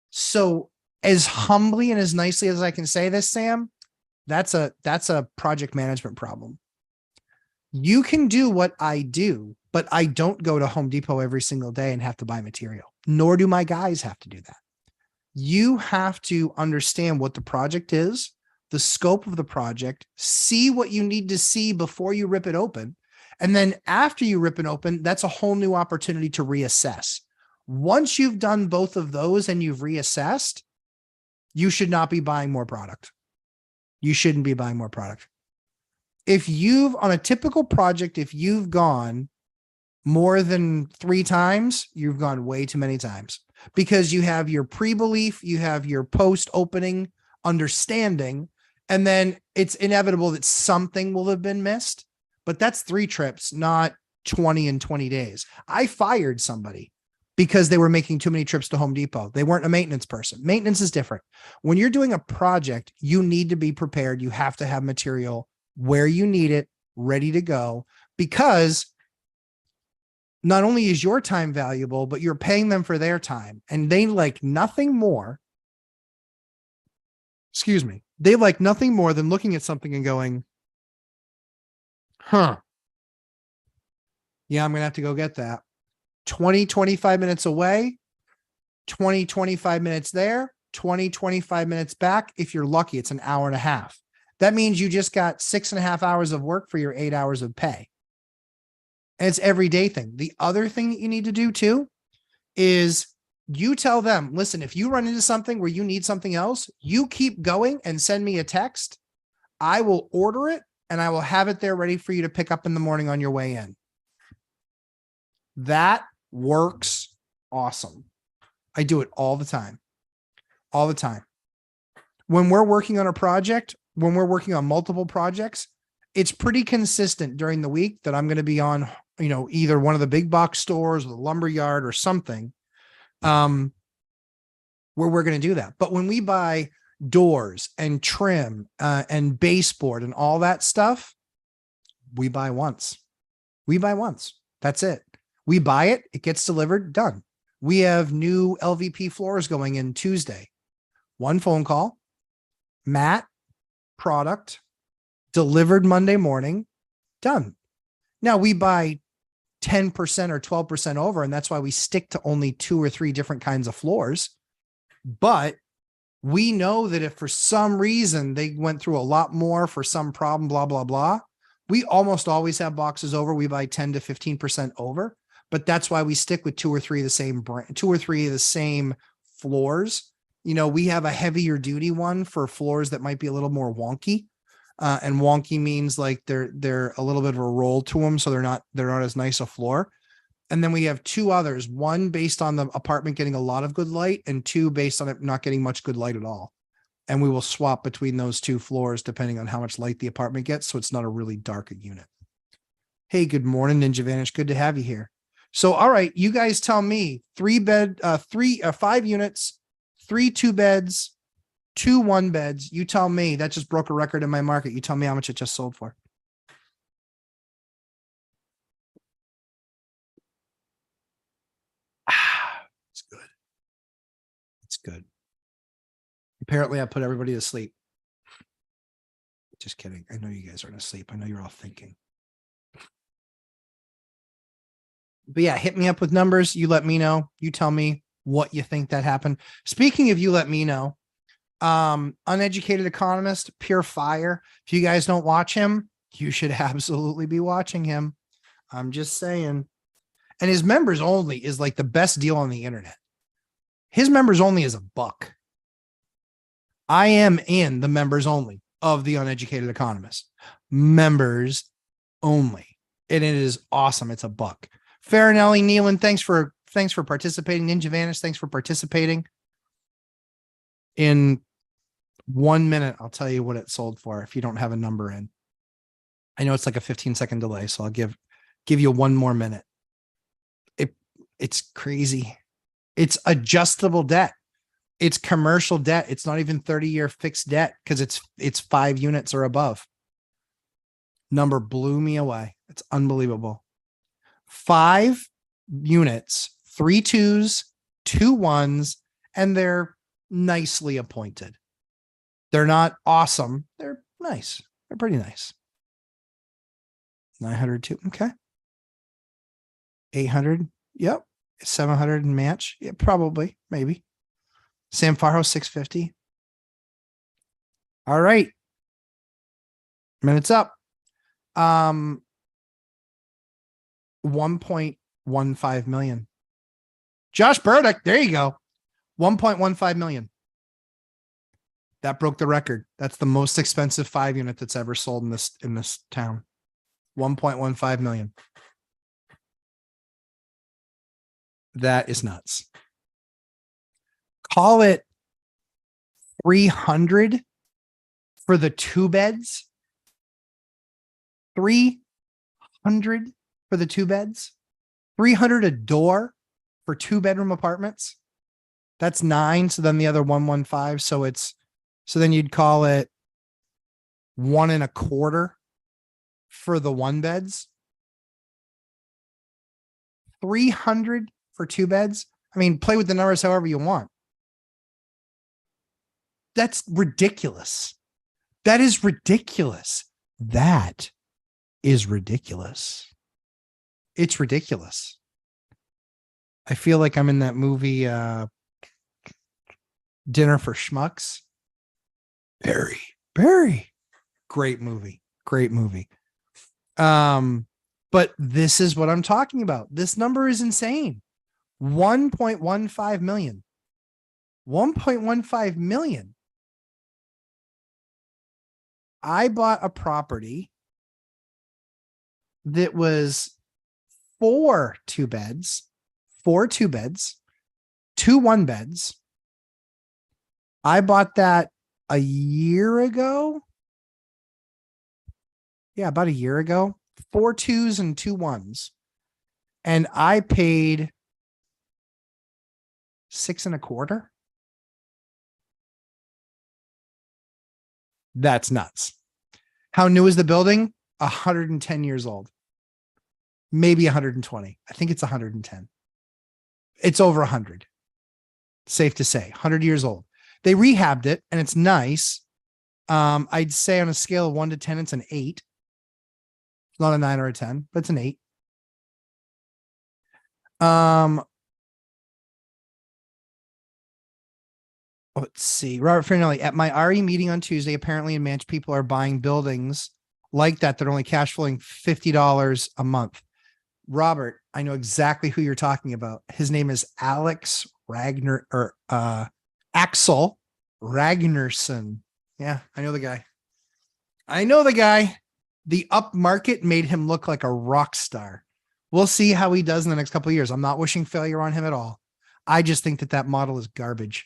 So as humbly and as nicely as I can say this, Sam, that's a project management problem. You can do what I do, but I don't go to Home Depot every single day and have to buy material, nor do my guys have to do that. You have to understand what the project is, the scope of the project, see what you need to see before you rip it open. And then after you rip it open, that's a whole new opportunity to reassess. Once you've done both of those and you've reassessed, you should not be buying more product. You shouldn't be buying more product. If you've, on a typical project, if you've gone more than 3 times, you've gone way too many times because you have your pre-belief, you have your post-opening understanding, and then it's inevitable that something will have been missed, but that's 3 trips, not 20 in 20 days. I fired somebody because they were making too many trips to Home Depot. They weren't a maintenance person. Maintenance is different. When you're doing a project, you need to be prepared. You have to have material where you need it, ready to go, because not only is your time valuable, but you're paying them for their time. And they like nothing more. Excuse me. They like nothing more than looking at something and going, huh. Yeah, I'm going to have to go get that. 20, 25 minutes away, 20, 25 minutes there, 20, 25 minutes back. If you're lucky, it's an hour and a half. That means you just got 6.5 hours of work for your 8 hours of pay. And it's everyday thing. The other thing that you need to do too is you tell them, listen, if you run into something where you need something else, you keep going and send me a text. I will order it and I will have it there ready for you to pick up in the morning on your way in. That works awesome. I do it all the time. All the time. When we're working on a project, when we're working on multiple projects, it's pretty consistent during the week that I'm going to be on, either one of the big box stores or the lumber yard or something, where we're going to do that. But when we buy doors and trim and baseboard and all that stuff, we buy once. We buy once. That's it. We buy it. It gets delivered. Done. We have new LVP floors going in Tuesday. One phone call, mat, product, delivered Monday morning, done. Now we buy 10% or 12% over, and that's why we stick to only 2 or 3 different kinds of floors. But we know that if for some reason they went through a lot more for some problem, blah, blah, blah, we almost always have boxes over. We buy 10 to 15% over, but that's why we stick with 2 or 3 of the same brand, 2 or 3 of the same floors. We have a heavier duty one for floors that might be a little more wonky. And wonky means like they're a little bit of a roll to them. So they're not as nice a floor. And then we have 2 others, one based on the apartment getting a lot of good light and 2 based on it not getting much good light at all. And we will swap between those 2 floors depending on how much light the apartment gets. So it's not a really dark unit. Hey, good morning, Ninja Vanish. Good to have you here. So, all right, you guys tell me 5 units, 3 2-beds, 2 1-beds. You tell me that just broke a record in my market. You tell me how much it just sold for. It's good. It's good. Apparently I put everybody to sleep. Just kidding. I know you guys aren't asleep. I know you're all thinking. But yeah, hit me up with numbers. You let me know. You tell me what you think that happened. Speaking of you let me know, Uneducated Economist, pure fire. If you guys don't watch him, you should absolutely be watching him. I'm just saying. And his members only is like the best deal on the internet. His members only is $1. I am in the members only of the Uneducated Economist. Members only. And it is awesome. It's $1. Farinelli, Nealon, thanks for participating. Ninja Vanish, thanks for participating. In 1 minute, I'll tell you what it sold for if you don't have a number in. I know it's like a 15-second delay, so I'll give you 1 more minute. It's crazy. It's adjustable debt. It's commercial debt. It's not even 30-year fixed debt because it's 5 units or above. Number blew me away. It's unbelievable. 5 units, 3 2s, 2 1s, and they're nicely appointed. They're not awesome. They're nice. They're pretty nice. 902. Okay. 800. Yep. 700 and match. Yeah, probably. Maybe. Sam Farho, 650. All right. Minutes up. 1.15 million. Josh Burdick. There you go. 1.15 million. That broke the record. That's the most expensive 5 unit that's ever sold in this town. 1.15 million. That is nuts. Call it 300 for the 2 beds. 300 for the 2 beds. 300 a door for 2-bedroom apartments. That's 9. So then the other 115. So then you'd call it 1.25 for the 1 beds. 300 for 2 beds. I mean, play with the numbers however you want. That's ridiculous. That is ridiculous. That is ridiculous. It's ridiculous. I feel like I'm in that movie, Dinner for Schmucks. Barry. Great movie. But this is what I'm talking about. This number is insane. 1.15 million. 1.15 million. I bought a property that was 4 2 beds, 2 1-beds. I bought that a year ago. Yeah, about a year ago. 4 2s and 2 1s. And I paid 6.25. That's nuts. How new is the building? 110 years old. Maybe 120. I think it's 110. It's over 100. Safe to say, 100 years old. They rehabbed it and it's nice. I'd say on a scale of 1 to 10, it's an 8. It's not a 9 or a 10, but it's an 8. Let's see. Robert Farinelli, at my RE meeting on Tuesday, apparently in Manch, people are buying buildings like that are only cash flowing $50 a month. Robert, I know exactly who you're talking about. His name is Axel Ragnarsson. Yeah, I know the guy. The up market made him look like a rock star. We'll see how he does in the next couple of years. I'm not wishing failure on him at all. I just think that model is garbage.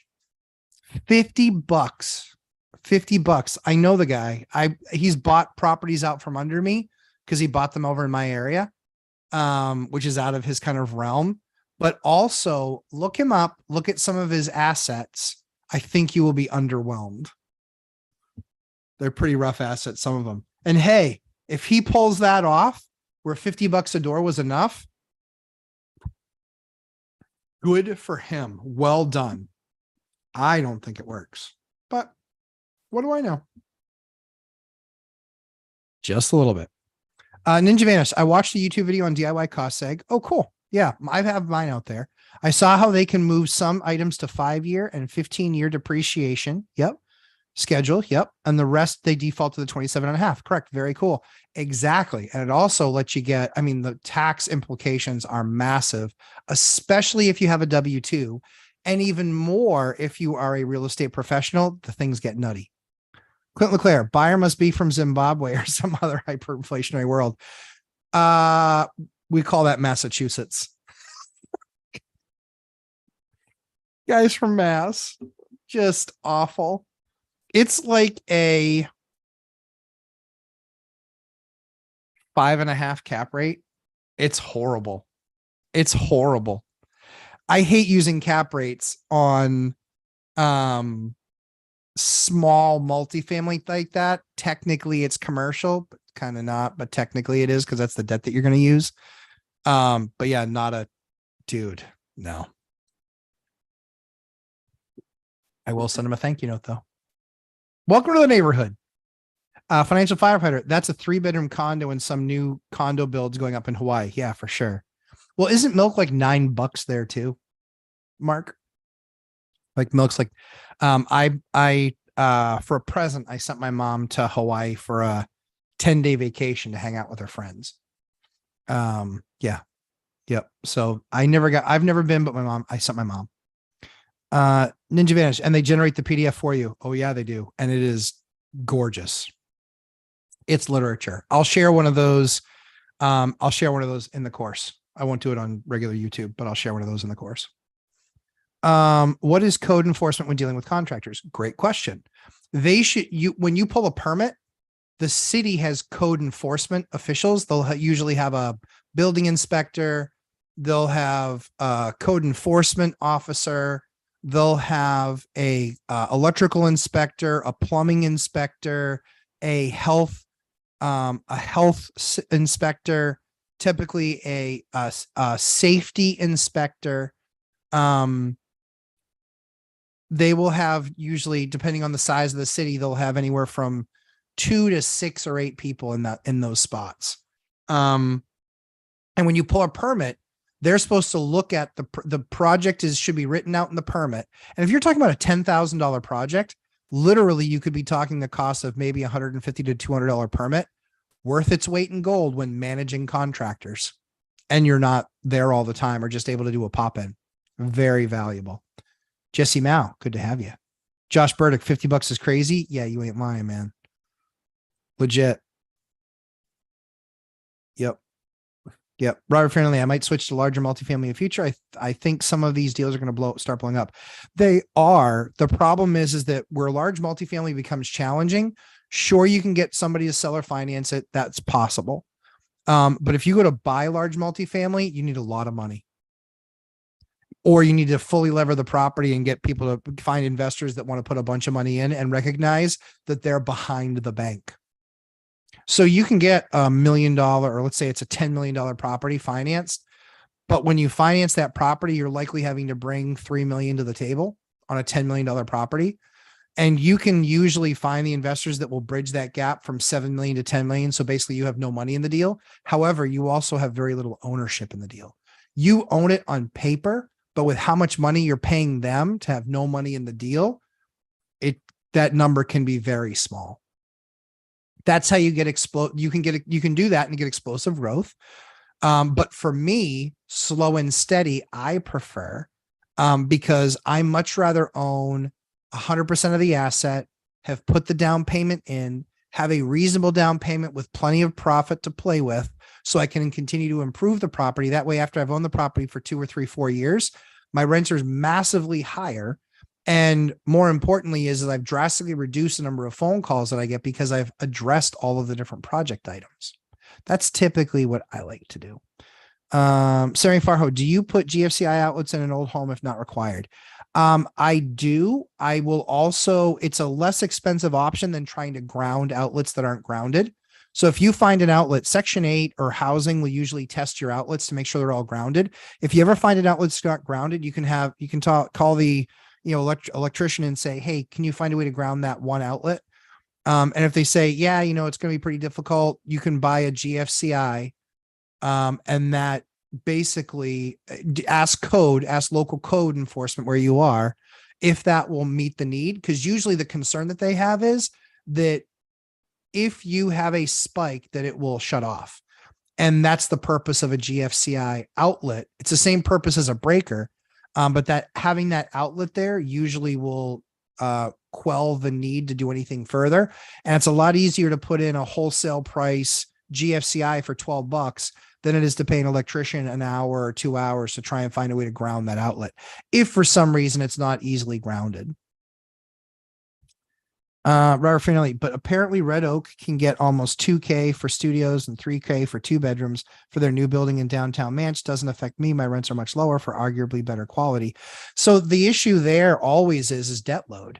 $50. I know the guy. He's bought properties out from under me because he bought them over in my area. which is out of his kind of realm. But also look him up, look at some of his assets. I think you will be underwhelmed. They're pretty rough assets, some of them. And hey, if he pulls that off where $50 a door was enough, good for him. Well done. I don't think it works, but what do I know? Just a little bit. Ninja Vanish. I watched a YouTube video on DIY cost seg. Oh, cool. Yeah, I have mine out there. I saw how they can move some items to 5-year and 15-year depreciation. Yep. Schedule. Yep. And the rest, they default to the 27.5. Correct. Very cool. Exactly. And it also lets you get, I mean, the tax implications are massive, especially if you have a W-2, and even more if you are a real estate professional, the things get nutty. Clint Leclerc, buyer must be from Zimbabwe or some other hyperinflationary world. We call that Massachusetts. Guys from Mass, just awful. It's like a 5.5 cap rate. It's horrible. It's horrible. I hate using cap rates on small multifamily like that. Technically it's commercial, but kind of not, but technically it is because that's the debt that you're going to use. But yeah, not a dude. No. I will send him a thank you note though. Welcome to the neighborhood. Financial firefighter. That's a 3-bedroom condo and some new condo builds going up in Hawaii. Yeah, for sure. Well, isn't milk like $9 there too, Mark? Like milk's like, for a present, I sent my mom to Hawaii for a 10-day vacation to hang out with her friends. Yeah. Yep. So I've never been, but I sent my mom. Ninja Vanish, and they generate the PDF for you. Oh yeah, they do. And it is gorgeous. It's literature. I'll share one of those. I'll share one of those in the course. I won't do it on regular YouTube, but I'll share one of those in the course. What is code enforcement when dealing with contractors? Great question. When you pull a permit, the city has code enforcement officials. They'll usually have a building inspector. They'll have a code enforcement officer. They'll have a electrical inspector, a plumbing inspector, a health inspector, typically a safety inspector. They will have, usually depending on the size of the city, they'll have anywhere from 2 to 6 or 8 people in those spots. And when you pull a permit, they're supposed to look at the project should be written out in the permit. And if you're talking about a $10,000 project, literally you could be talking the cost of maybe $150 to $200 permit, worth its weight in gold when managing contractors. And you're not there all the time or just able to do a pop-in. Very valuable. Jesse Mao, good to have you. Josh Burdick, $50 is crazy. Yeah, you ain't lying, man. Legit. Yep. Yep. Robert Friendly, I might switch to larger multifamily in the future. I think some of these deals are going to start blowing up. They are. The problem is that where large multifamily becomes challenging, sure, you can get somebody to sell or finance it. That's possible. But if you go to buy large multifamily, you need a lot of money. Or you need to fully lever the property and get people to find investors that want to put a bunch of money in and recognize that they're behind the bank. So you can get $1 million, or let's say it's a $10 million property financed. But when you finance that property, you're likely having to bring $3 million to the table on a $10 million property. And you can usually find the investors that will bridge that gap from 7 million to 10 million. So basically you have no money in the deal. However, you also have very little ownership in the deal. You own it on paper, but with how much money you're paying them to have no money in the deal, that number can be very small. That's how you get you can do that and get explosive growth. But for me, slow and steady, I prefer, because I much rather own 100% of the asset, have put the down payment in, have a reasonable down payment with plenty of profit to play with, so I can continue to improve the property. That way, after I've owned the property for 2 or 3, 4 years, my rents are massively higher. And more importantly is that I've drastically reduced the number of phone calls that I get because I've addressed all of the different project items. That's typically what I like to do. Sarah Farho, do you put GFCI outlets in an old home if not required? I do. I will also, it's a less expensive option than trying to ground outlets that aren't grounded. So if you find an outlet, Section 8 or housing will usually test your outlets to make sure they're all grounded. If you ever find an outlet that's not grounded, you can call the, electrician and say, hey, can you find a way to ground that one outlet? And if they say, yeah, it's going to be pretty difficult, you can buy a GFCI. And that basically ask local code enforcement where you are, if that will meet the need. Because usually the concern that they have is that if you have a spike, that it will shut off. And that's the purpose of a GFCI outlet. It's the same purpose as a breaker. But that having that outlet there usually will quell the need to do anything further. And it's a lot easier to put in a wholesale price GFCI for $12 than it is to pay an electrician an hour or 2 hours to try and find a way to ground that outlet, if for some reason it's not easily grounded. Robert Finelli, but apparently Red Oak can get almost $2,000 for studios and $3,000 for 2 bedrooms for their new building in downtown Manch. Doesn't affect me. My rents are much lower for arguably better quality. So the issue there always is debt load.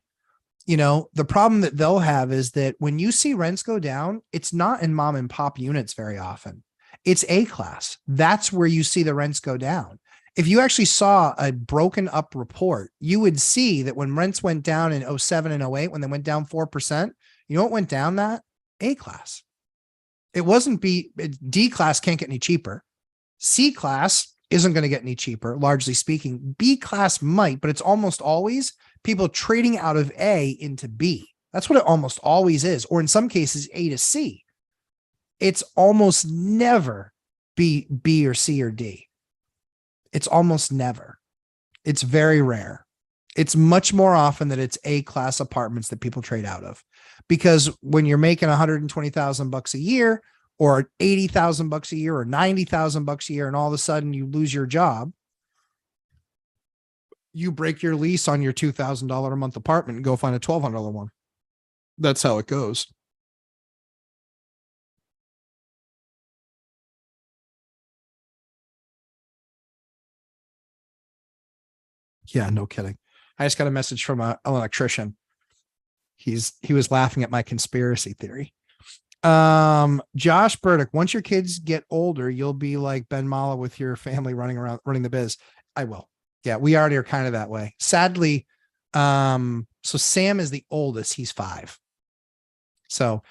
The problem that they'll have is that when you see rents go down, it's not in mom and pop units very often. It's A class. That's where you see the rents go down. If you actually saw a broken up report, you would see that when rents went down in 07 and 08, when they went down 4%, you know what went down? That A class. It wasn't D class can't get any cheaper. C class isn't going to get any cheaper, largely speaking. B class might, but it's almost always people trading out of A into B. That's what it almost always is. Or in some cases, A to C. It's almost never B or C or D. It's almost never. It's very rare. It's much more often that it's A class apartments that people trade out of, because when you're making $120,000 a year or $80,000 a year or $90,000 a year, and all of a sudden you lose your job, you break your lease on your $2,000 a month apartment and go find a $1,200 one. That's how it goes. Yeah, no kidding. I just got a message from an electrician. He was laughing at my conspiracy theory. Josh Burdick, once your kids get older, you'll be like Ben Mala with your family running the biz. I will. Yeah, we already are kind of that way. Sadly, so Sam is the oldest. He's 5. So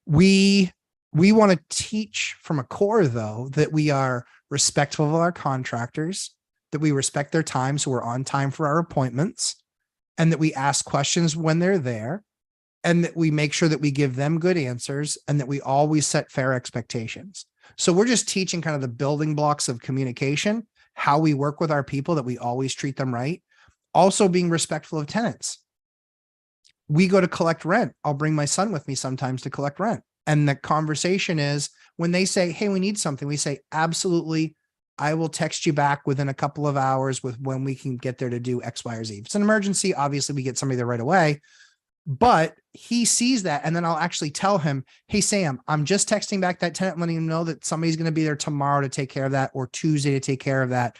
we want to teach from a core, though, that we are respectful of our contractors, that we respect their time, so we're on time for our appointments, and that we ask questions when they're there, and that we make sure that we give them good answers, and that we always set fair expectations. So we're just teaching kind of the building blocks of communication, how we work with our people, that we always treat them right. Also being respectful of tenants. We go to collect rent. I'll bring my son with me sometimes to collect rent. And the conversation is when they say, hey, we need something, we say, absolutely. I will text you back within a couple of hours with when we can get there to do X, Y, or Z. If it's an emergency, obviously we get somebody there right away, but he sees that. And then I'll actually tell him, hey, Sam, I'm just texting back that tenant, letting him know that somebody's going to be there tomorrow to take care of that, or Tuesday to take care of that.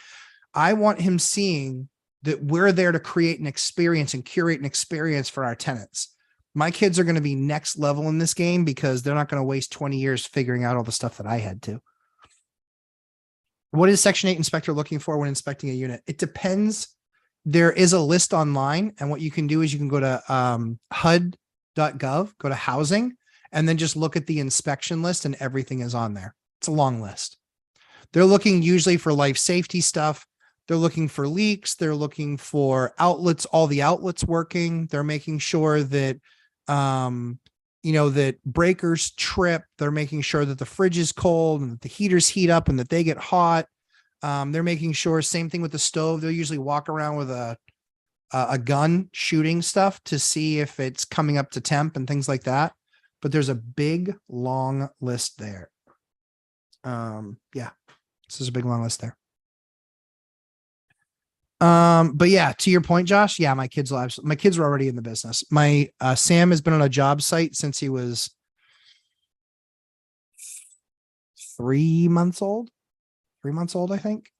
I want him seeing that we're there to create an experience and curate an experience for our tenants. My kids are going to be next level in this game because they're not going to waste 20 years figuring out all the stuff that I had to. What is Section 8 inspector looking for when inspecting a unit? It depends. There is a list online, and what you can do is you can go to HUD.gov, go to housing, and then just look at the inspection list, and everything is on there. It's a long list. They're looking usually for life safety stuff. They're looking for leaks. They're looking for outlets, all the outlets working. They're making sure that, that breakers trip. They're making sure that the fridge is cold and that the heaters heat up and that they get hot. They're making sure, same thing with the stove. They'll usually walk around with a gun shooting stuff to see if it's coming up to temp and things like that. But there's a big, long list there. Yeah, this is a big, long list there. But yeah, to your point, Josh, yeah, my kids were already in the business. My Sam has been on a job site since he was 3 months old. 3 months old, I think.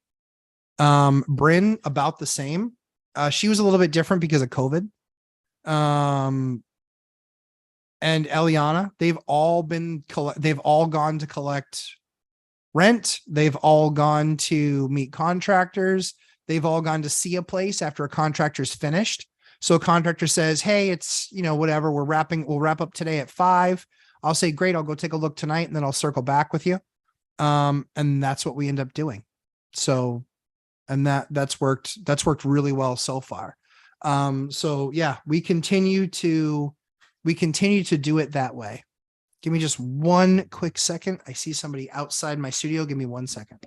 Bryn, about the same. She was a little bit different because of COVID. And Eliana, they've all gone to collect rent. They've all gone to meet contractors. They've all gone to see a place after a contractor's finished. So a contractor says, hey, it's, whatever, we'll wrap up today at 5. I'll say, great, I'll go take a look tonight and then I'll circle back with you. And that's what we end up doing. So, and that's worked really well so far. So yeah, we continue to do it that way. Give me just one quick second. I see somebody outside my studio. Give me 1 second.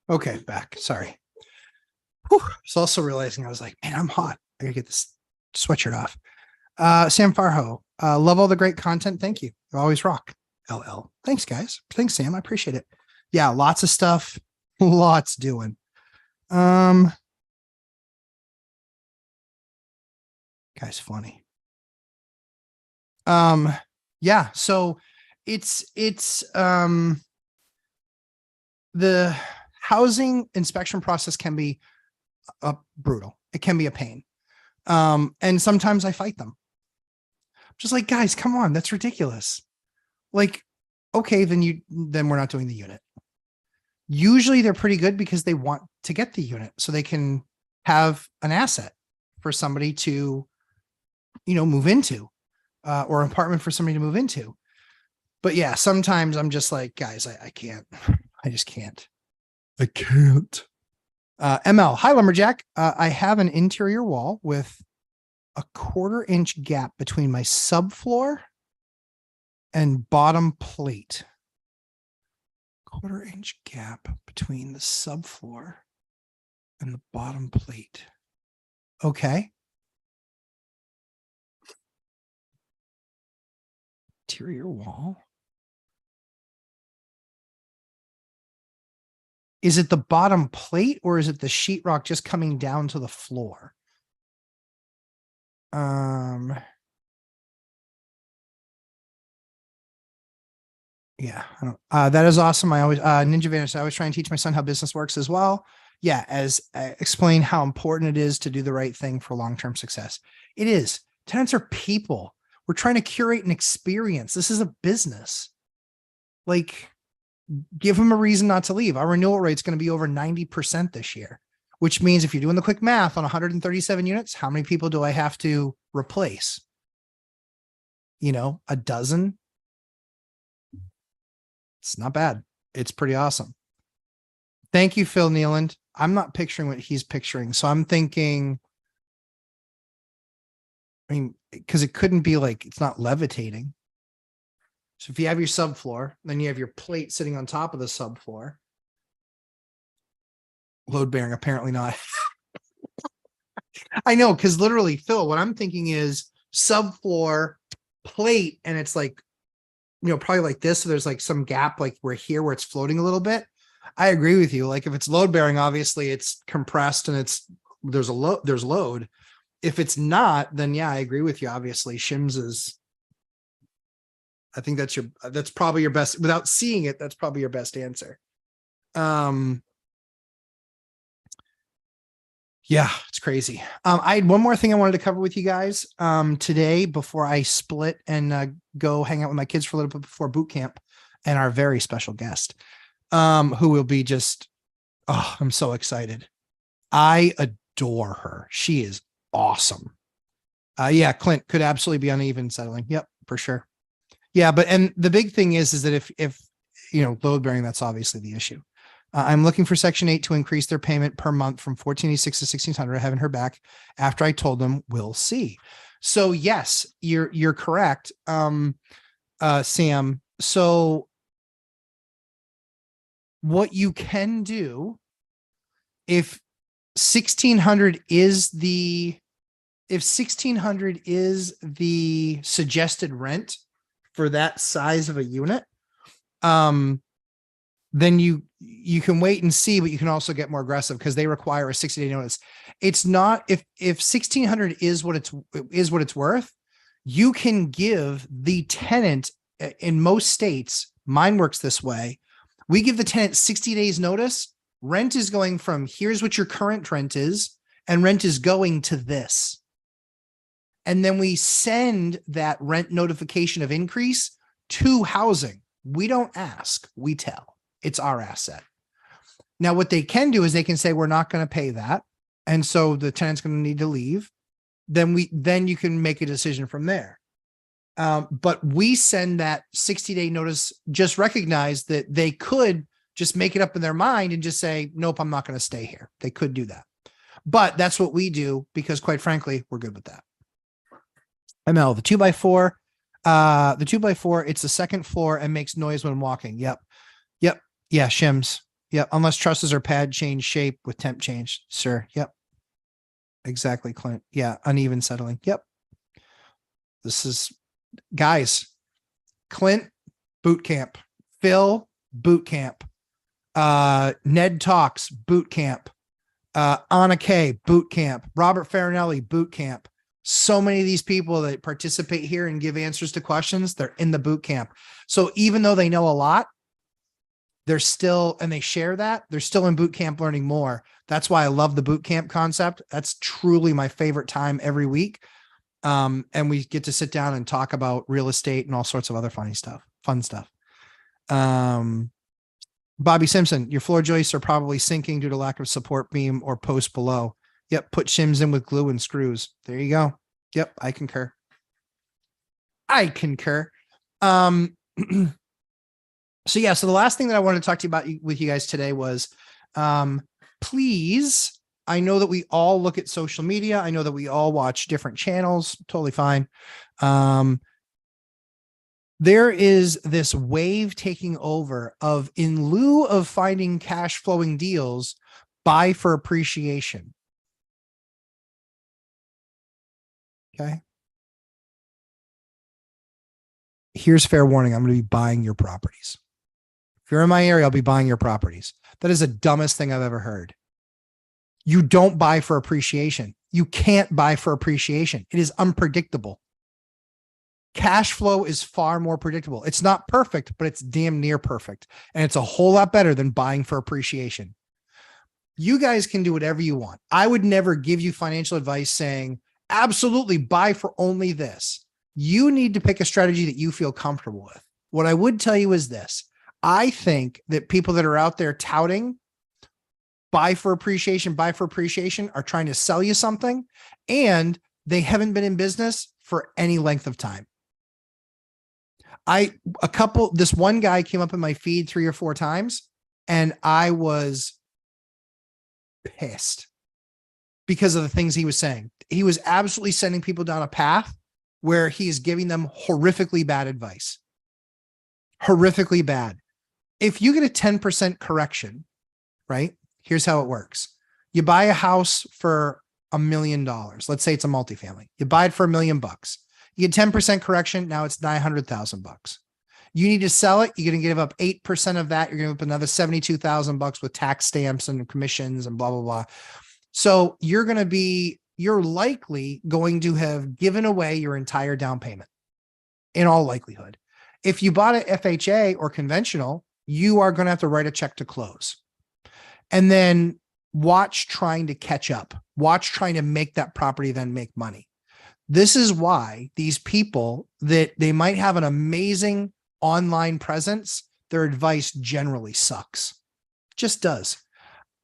Okay, back. Sorry. Whew. I was also realizing I was like, man, I'm hot. I gotta get this sweatshirt off. Sam Farho, love all the great content. Thank you. You always rock. LL. Thanks, guys. Thanks, Sam. I appreciate it. Yeah, lots of stuff. Lots doing. Guy's funny. Yeah, so it's the housing inspection process can be brutal. It can be a pain. And sometimes I fight them. Just like, guys, come on, that's ridiculous. Like, okay, then we're not doing the unit. Usually they're pretty good because they want to get the unit so they can have an asset for somebody to, move into, or an apartment for somebody to move into. But yeah, sometimes I'm just like, guys, I can't. I just can't. I can't. ML, hi, Lumberjack. I have an interior wall with a 1/4-inch gap between my subfloor and bottom plate. 1/4-inch gap between the subfloor and the bottom plate. Okay. Interior wall. Is it the bottom plate or is it the sheetrock just coming down to the floor? Yeah, I don't, that is awesome. I always, Ninja Venus, I always try and teach my son how business works as well. Yeah, as explain how important it is to do the right thing for long-term success. It is. Tenants are people. We're trying to curate an experience. This is a business. Like, give them a reason not to leave. Our renewal rate is going to be over 90% this year, which means if you're doing the quick math on 137 units, how many people do I have to replace? A dozen. It's not bad. It's pretty awesome. Thank you, Phil Nealand. I'm not picturing what he's picturing. So I'm thinking I mean, because it couldn't be like, it's not levitating. So if you have your subfloor, then you have your plate sitting on top of the subfloor. Load bearing, apparently not. I know, because literally, Phil, what I'm thinking is subfloor plate, and it's like, probably like this. So there's like some gap, like where it's floating a little bit. I agree with you. Like if it's load bearing, obviously it's compressed and there's load. If it's not, then yeah, I agree with you. Obviously, shims is. I think that's probably your best, without seeing it. That's probably your best answer. Yeah, it's crazy. I had one more thing I wanted to cover with you guys today before I split and go hang out with my kids for a little bit before boot camp, and our very special guest, who will be just, oh, I'm so excited. I adore her. She is awesome. Yeah, Clint could absolutely be uneven settling. Yep, for sure. Yeah, and the big thing is that if load bearing, that's obviously the issue. I'm looking for Section 8 to increase their payment per month from $1,486 to $1,600. I haven't heard back after I told them we'll see. So yes, you're correct, Sam. So what you can do, if 1,600 is the suggested rent for that size of a unit, then you can wait and see, but you can also get more aggressive because they require a 60-day notice. It's not, if 1,600 is what it's worth, you can give the tenant, in most states, mine works this way. We give the tenant 60 days notice. Rent is going from, here's what your current rent is, and rent is going to this. And then we send that rent notification of increase to housing. We don't ask, we tell. It's our asset. Now, what they can do is they can say, we're not going to pay that. And so the tenant's going to need to leave. Then you can make a decision from there. But we send that 60-day notice, just recognize that they could just make it up in their mind and just say, nope, I'm not going to stay here. They could do that. But that's what we do because, quite frankly, we're good with that. ML, the 2x4, it's the second floor and makes noise when walking. Yep. Yeah, shims. Yep. Unless trusses or pad change shape with temp change, sir. Yep. Exactly, Clint. Yeah. Uneven settling. Yep. This is, guys, Clint, boot camp. Phil, boot camp. Ned Talks, boot camp. Anna K, boot camp. Robert Farinelli, boot camp. So many of these people that participate here and give answers to questions, they're in the boot camp. So even though they know a lot, they're still, and they share that, they're still in boot camp learning more. That's why I love the boot camp concept. That's truly my favorite time every week. And we get to sit down and talk about real estate and all sorts of other fun stuff. Bobby Simpson, your floor joists are probably sinking due to lack of support beam or post below. Yep. Put shims in with glue and screws. There you go. Yep. I concur. So yeah, so the last thing that I wanted to talk to you about with you guys today was, please, I know that we all look at social media. I know that we all watch different channels. Totally fine. There is this wave taking over of, in lieu of finding cash flowing deals, buy for appreciation. Okay. Here's fair warning. I'm going to be buying your properties. If you're in my area, I'll be buying your properties. That is the dumbest thing I've ever heard. You don't buy for appreciation. You can't buy for appreciation. It is unpredictable. Cash flow is far more predictable. It's not perfect, but it's damn near perfect. And it's a whole lot better than buying for appreciation. You guys can do whatever you want. I would never give you financial advice saying, absolutely buy for only this. You need to pick a strategy that you feel comfortable with. What I would tell you is this. I think that people that are out there touting buy for appreciation are trying to sell you something, and they haven't been in business for any length of time. This one guy came up in my feed 3 or 4 times, and I was pissed because of the things he was saying. he was absolutely sending people down a path where he's giving them horrifically bad advice. Horrifically bad. If you get a 10% correction, right? Here's how it works. You buy a house for $1 million. Let's say it's a multifamily. You buy it for $1 million. You get 10% correction. Now it's $900,000. You need to sell it. You're going to give up 8% of that. You're going to give up another $72,000 with tax stamps and commissions and blah, blah, blah. So you're likely going to have given away your entire down payment in all likelihood. If you bought it FHA or conventional, you are going to have to write a check to close. And then watch trying to catch up. Watch trying to make that property then make money. This is why these people that they might have an amazing online presence, their advice generally sucks. Just does.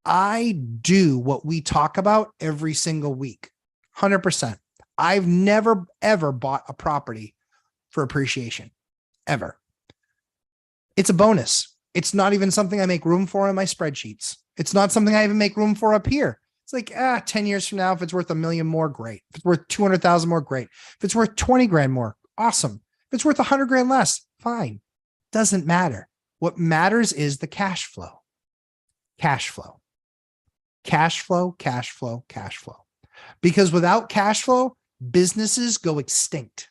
I do what we talk about every single week. 100%. I've never, ever bought a property for appreciation. Ever. It's a bonus. It's not even something I make room for in my spreadsheets. It's not something I even make room for up here. It's like, 10 years from now, if it's worth $1 million more, great. If it's worth 200,000 more, great. If it's worth 20 grand more, awesome. If it's worth 100 grand less, fine. Doesn't matter. What matters is the cash flow. Cash flow. Cash flow, cash flow, cash flow. Because without cash flow, businesses go extinct.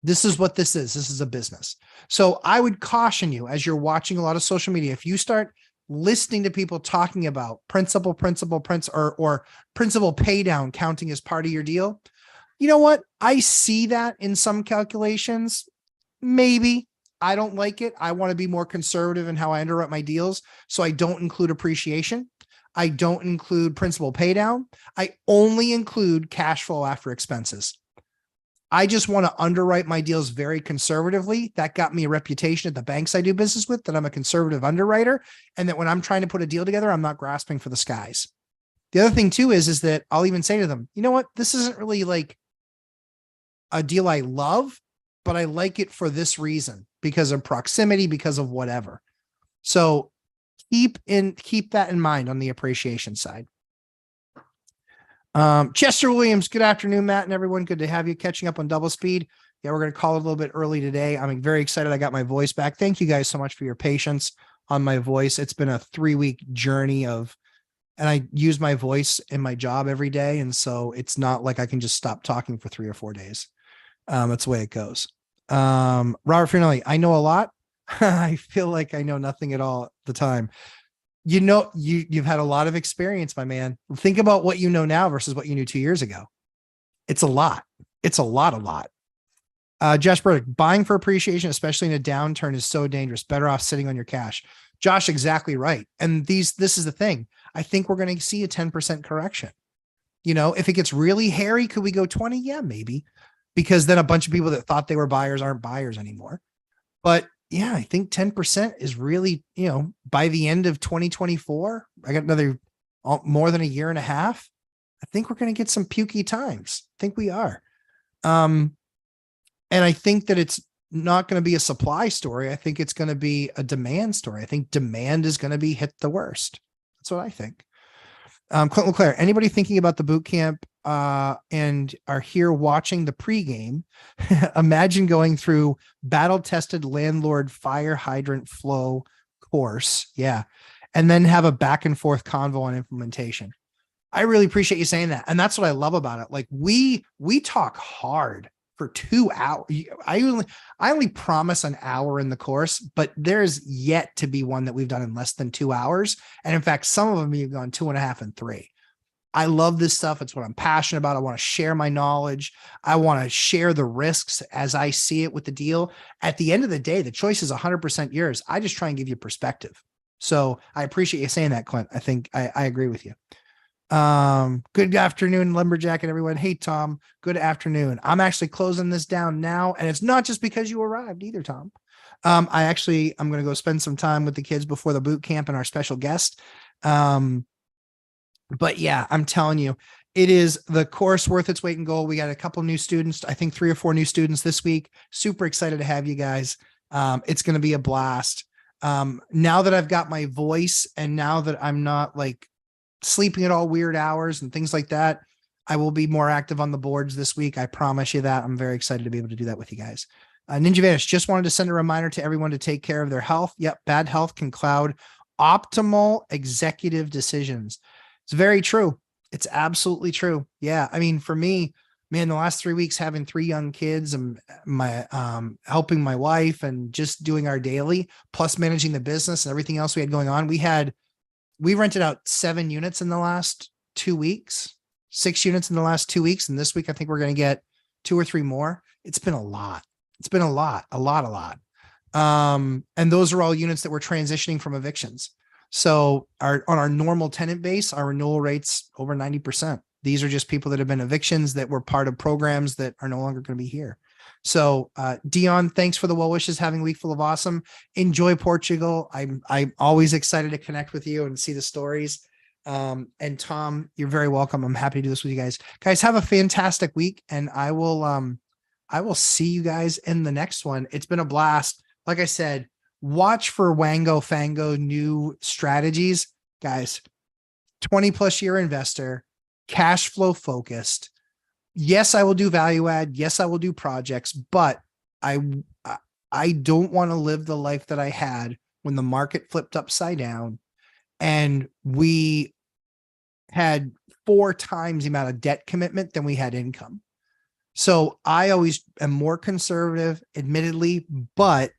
This is what this is. This is a business. So I would caution you as you're watching a lot of social media, if you start listening to people talking about principal or principal pay down counting as part of your deal, you know what? I see that in some calculations. Maybe. I don't like it. I want to be more conservative in how I underwrite my deals. So I don't include appreciation. I don't include principal pay down. I only include cash flow after expenses. I just want to underwrite my deals very conservatively. That got me a reputation at the banks I do business with, that I'm a conservative underwriter, and that when I'm trying to put a deal together, I'm not grasping for the skies. The other thing too is that I'll even say to them, you know what? This isn't really like a deal I love, but I like it for this reason, because of proximity, because of whatever. So keep that in mind on the appreciation side. Chester Williams, good afternoon, Matt and everyone. Good to have you catching up on double speed. Yeah, we're going to call it a little bit early today. I'm very excited. I got my voice back. Thank you guys so much for your patience on my voice. It's been a 3-week journey and I use my voice in my job every day. And so it's not like I can just stop talking for 3 or 4 days. That's the way it goes. Robert Finelli, I know a lot. I feel like I know nothing at all at the time. You know, you've had a lot of experience, my man. Think about what you know now versus what you knew 2 years ago. It's a lot. It's a lot. Josh Burdick, buying for appreciation, especially in a downturn, is so dangerous. Better off sitting on your cash. Josh, exactly right. And this is the thing. I think we're going to see a 10% correction. You know, if it gets really hairy, could we go 20? Yeah, maybe. Because then a bunch of people that thought they were buyers aren't buyers anymore. But yeah, I think 10% is really, you know, by the end of 2024, I got another more than a year and a half. I think we're going to get some pukey times. I think we are. And I think that it's not going to be a supply story. I think it's going to be a demand story. I think demand is going to be hit the worst. That's what I think. Clint LeClaire, anybody thinking about the boot camp and are here watching the pregame, imagine going through battle-tested landlord fire hydrant flow course. Yeah. And then have a back and forth convo on implementation. I really appreciate you saying that. And that's what I love about it. Like we talk hard for 2 hours. I only promise an hour in the course, but there's yet to be one that we've done in less than 2 hours. And in fact, some of them have gone 2.5 and 3. I love this stuff. It's what I'm passionate about. I want to share my knowledge. I want to share the risks as I see it with the deal. At the end of the day, the choice is 100% yours. I just try and give you perspective. So I appreciate you saying that, Clint. I think I agree with you. Good afternoon, Lumberjack and everyone. Hey, Tom, good afternoon. I'm actually closing this down now. And it's not just because you arrived either, Tom. I'm going to go spend some time with the kids before the boot camp and our special guest. But yeah, I'm telling you, it is the course worth its weight in gold. We got a couple new students, I think 3 or 4 new students this week. Super excited to have you guys. It's going to be a blast. Now that I've got my voice and now that I'm not like sleeping at all weird hours and things like that, I will be more active on the boards this week. I promise you that. I'm very excited to be able to do that with you guys. Ninja Vanish just wanted to send a reminder to everyone to take care of their health. Yep. Bad health can cloud optimal executive decisions. It's very true. It's absolutely true. Yeah. I mean, for me, man, the last 3 weeks, having 3 young kids and my, helping my wife and just doing our daily plus managing the business and everything else we had going on. We rented out 7 units in the last 2 weeks, 6 units in the last 2 weeks. And this week, I think we're going to get 2 or 3 more. It's been a lot. It's been a lot. And those are all units that we're transitioning from evictions. So on our normal tenant base, our renewal rate's over 90%. These are just people that have been evictions that were part of programs that are no longer going to be here. So, Dion, thanks for the well wishes. Having a week full of awesome. Enjoy Portugal. I'm always excited to connect with you and see the stories. And Tom, you're very welcome. I'm happy to do this with you guys. Guys, have a fantastic week, and I will see you guys in the next one. It's been a blast. Like I said, watch for Wango Fango new strategies, guys. 20+ year investor, cash flow focused. Yes, I will do value add. Yes, I will do projects, but I don't want to live the life that I had when the market flipped upside down and we had 4 times the amount of debt commitment than we had income. So I always am more conservative, admittedly, but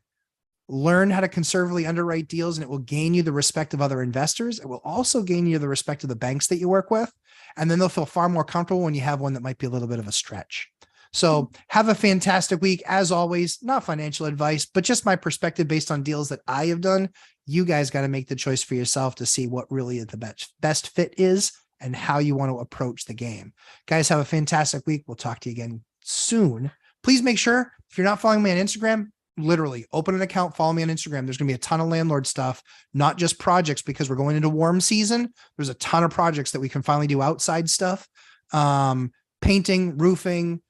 learn how to conservatively underwrite deals, and it will gain you the respect of other investors. It will also gain you the respect of the banks that you work with. And then they'll feel far more comfortable when you have one that might be a little bit of a stretch. So have a fantastic week. As always, not financial advice, but just my perspective based on deals that I have done. You guys got to make the choice for yourself to see what really the best fit is and how you want to approach the game. Guys, have a fantastic week. We'll talk to you again soon. Please make sure, if you're not following me on Instagram, literally open an account, follow me on Instagram. There's going to be a ton of landlord stuff, not just projects, because we're going into warm season. There's a ton of projects that we can finally do outside stuff. Painting, roofing,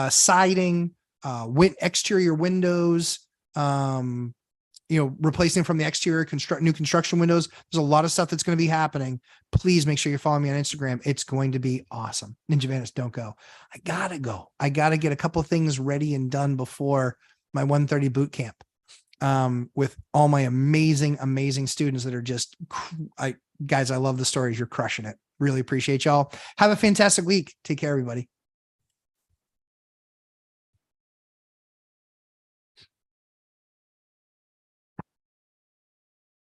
siding, exterior windows, replacing from the exterior, new construction windows. There's a lot of stuff that's going to be happening. Please make sure you're following me on Instagram. It's going to be awesome. Ninja Vanish, don't go. I gotta go. I gotta get a couple things ready and done before my 1:30 boot camp, with all my amazing students that are just, guys, I love the stories. You're crushing it. Really appreciate y'all. Have a fantastic week. Take care, everybody.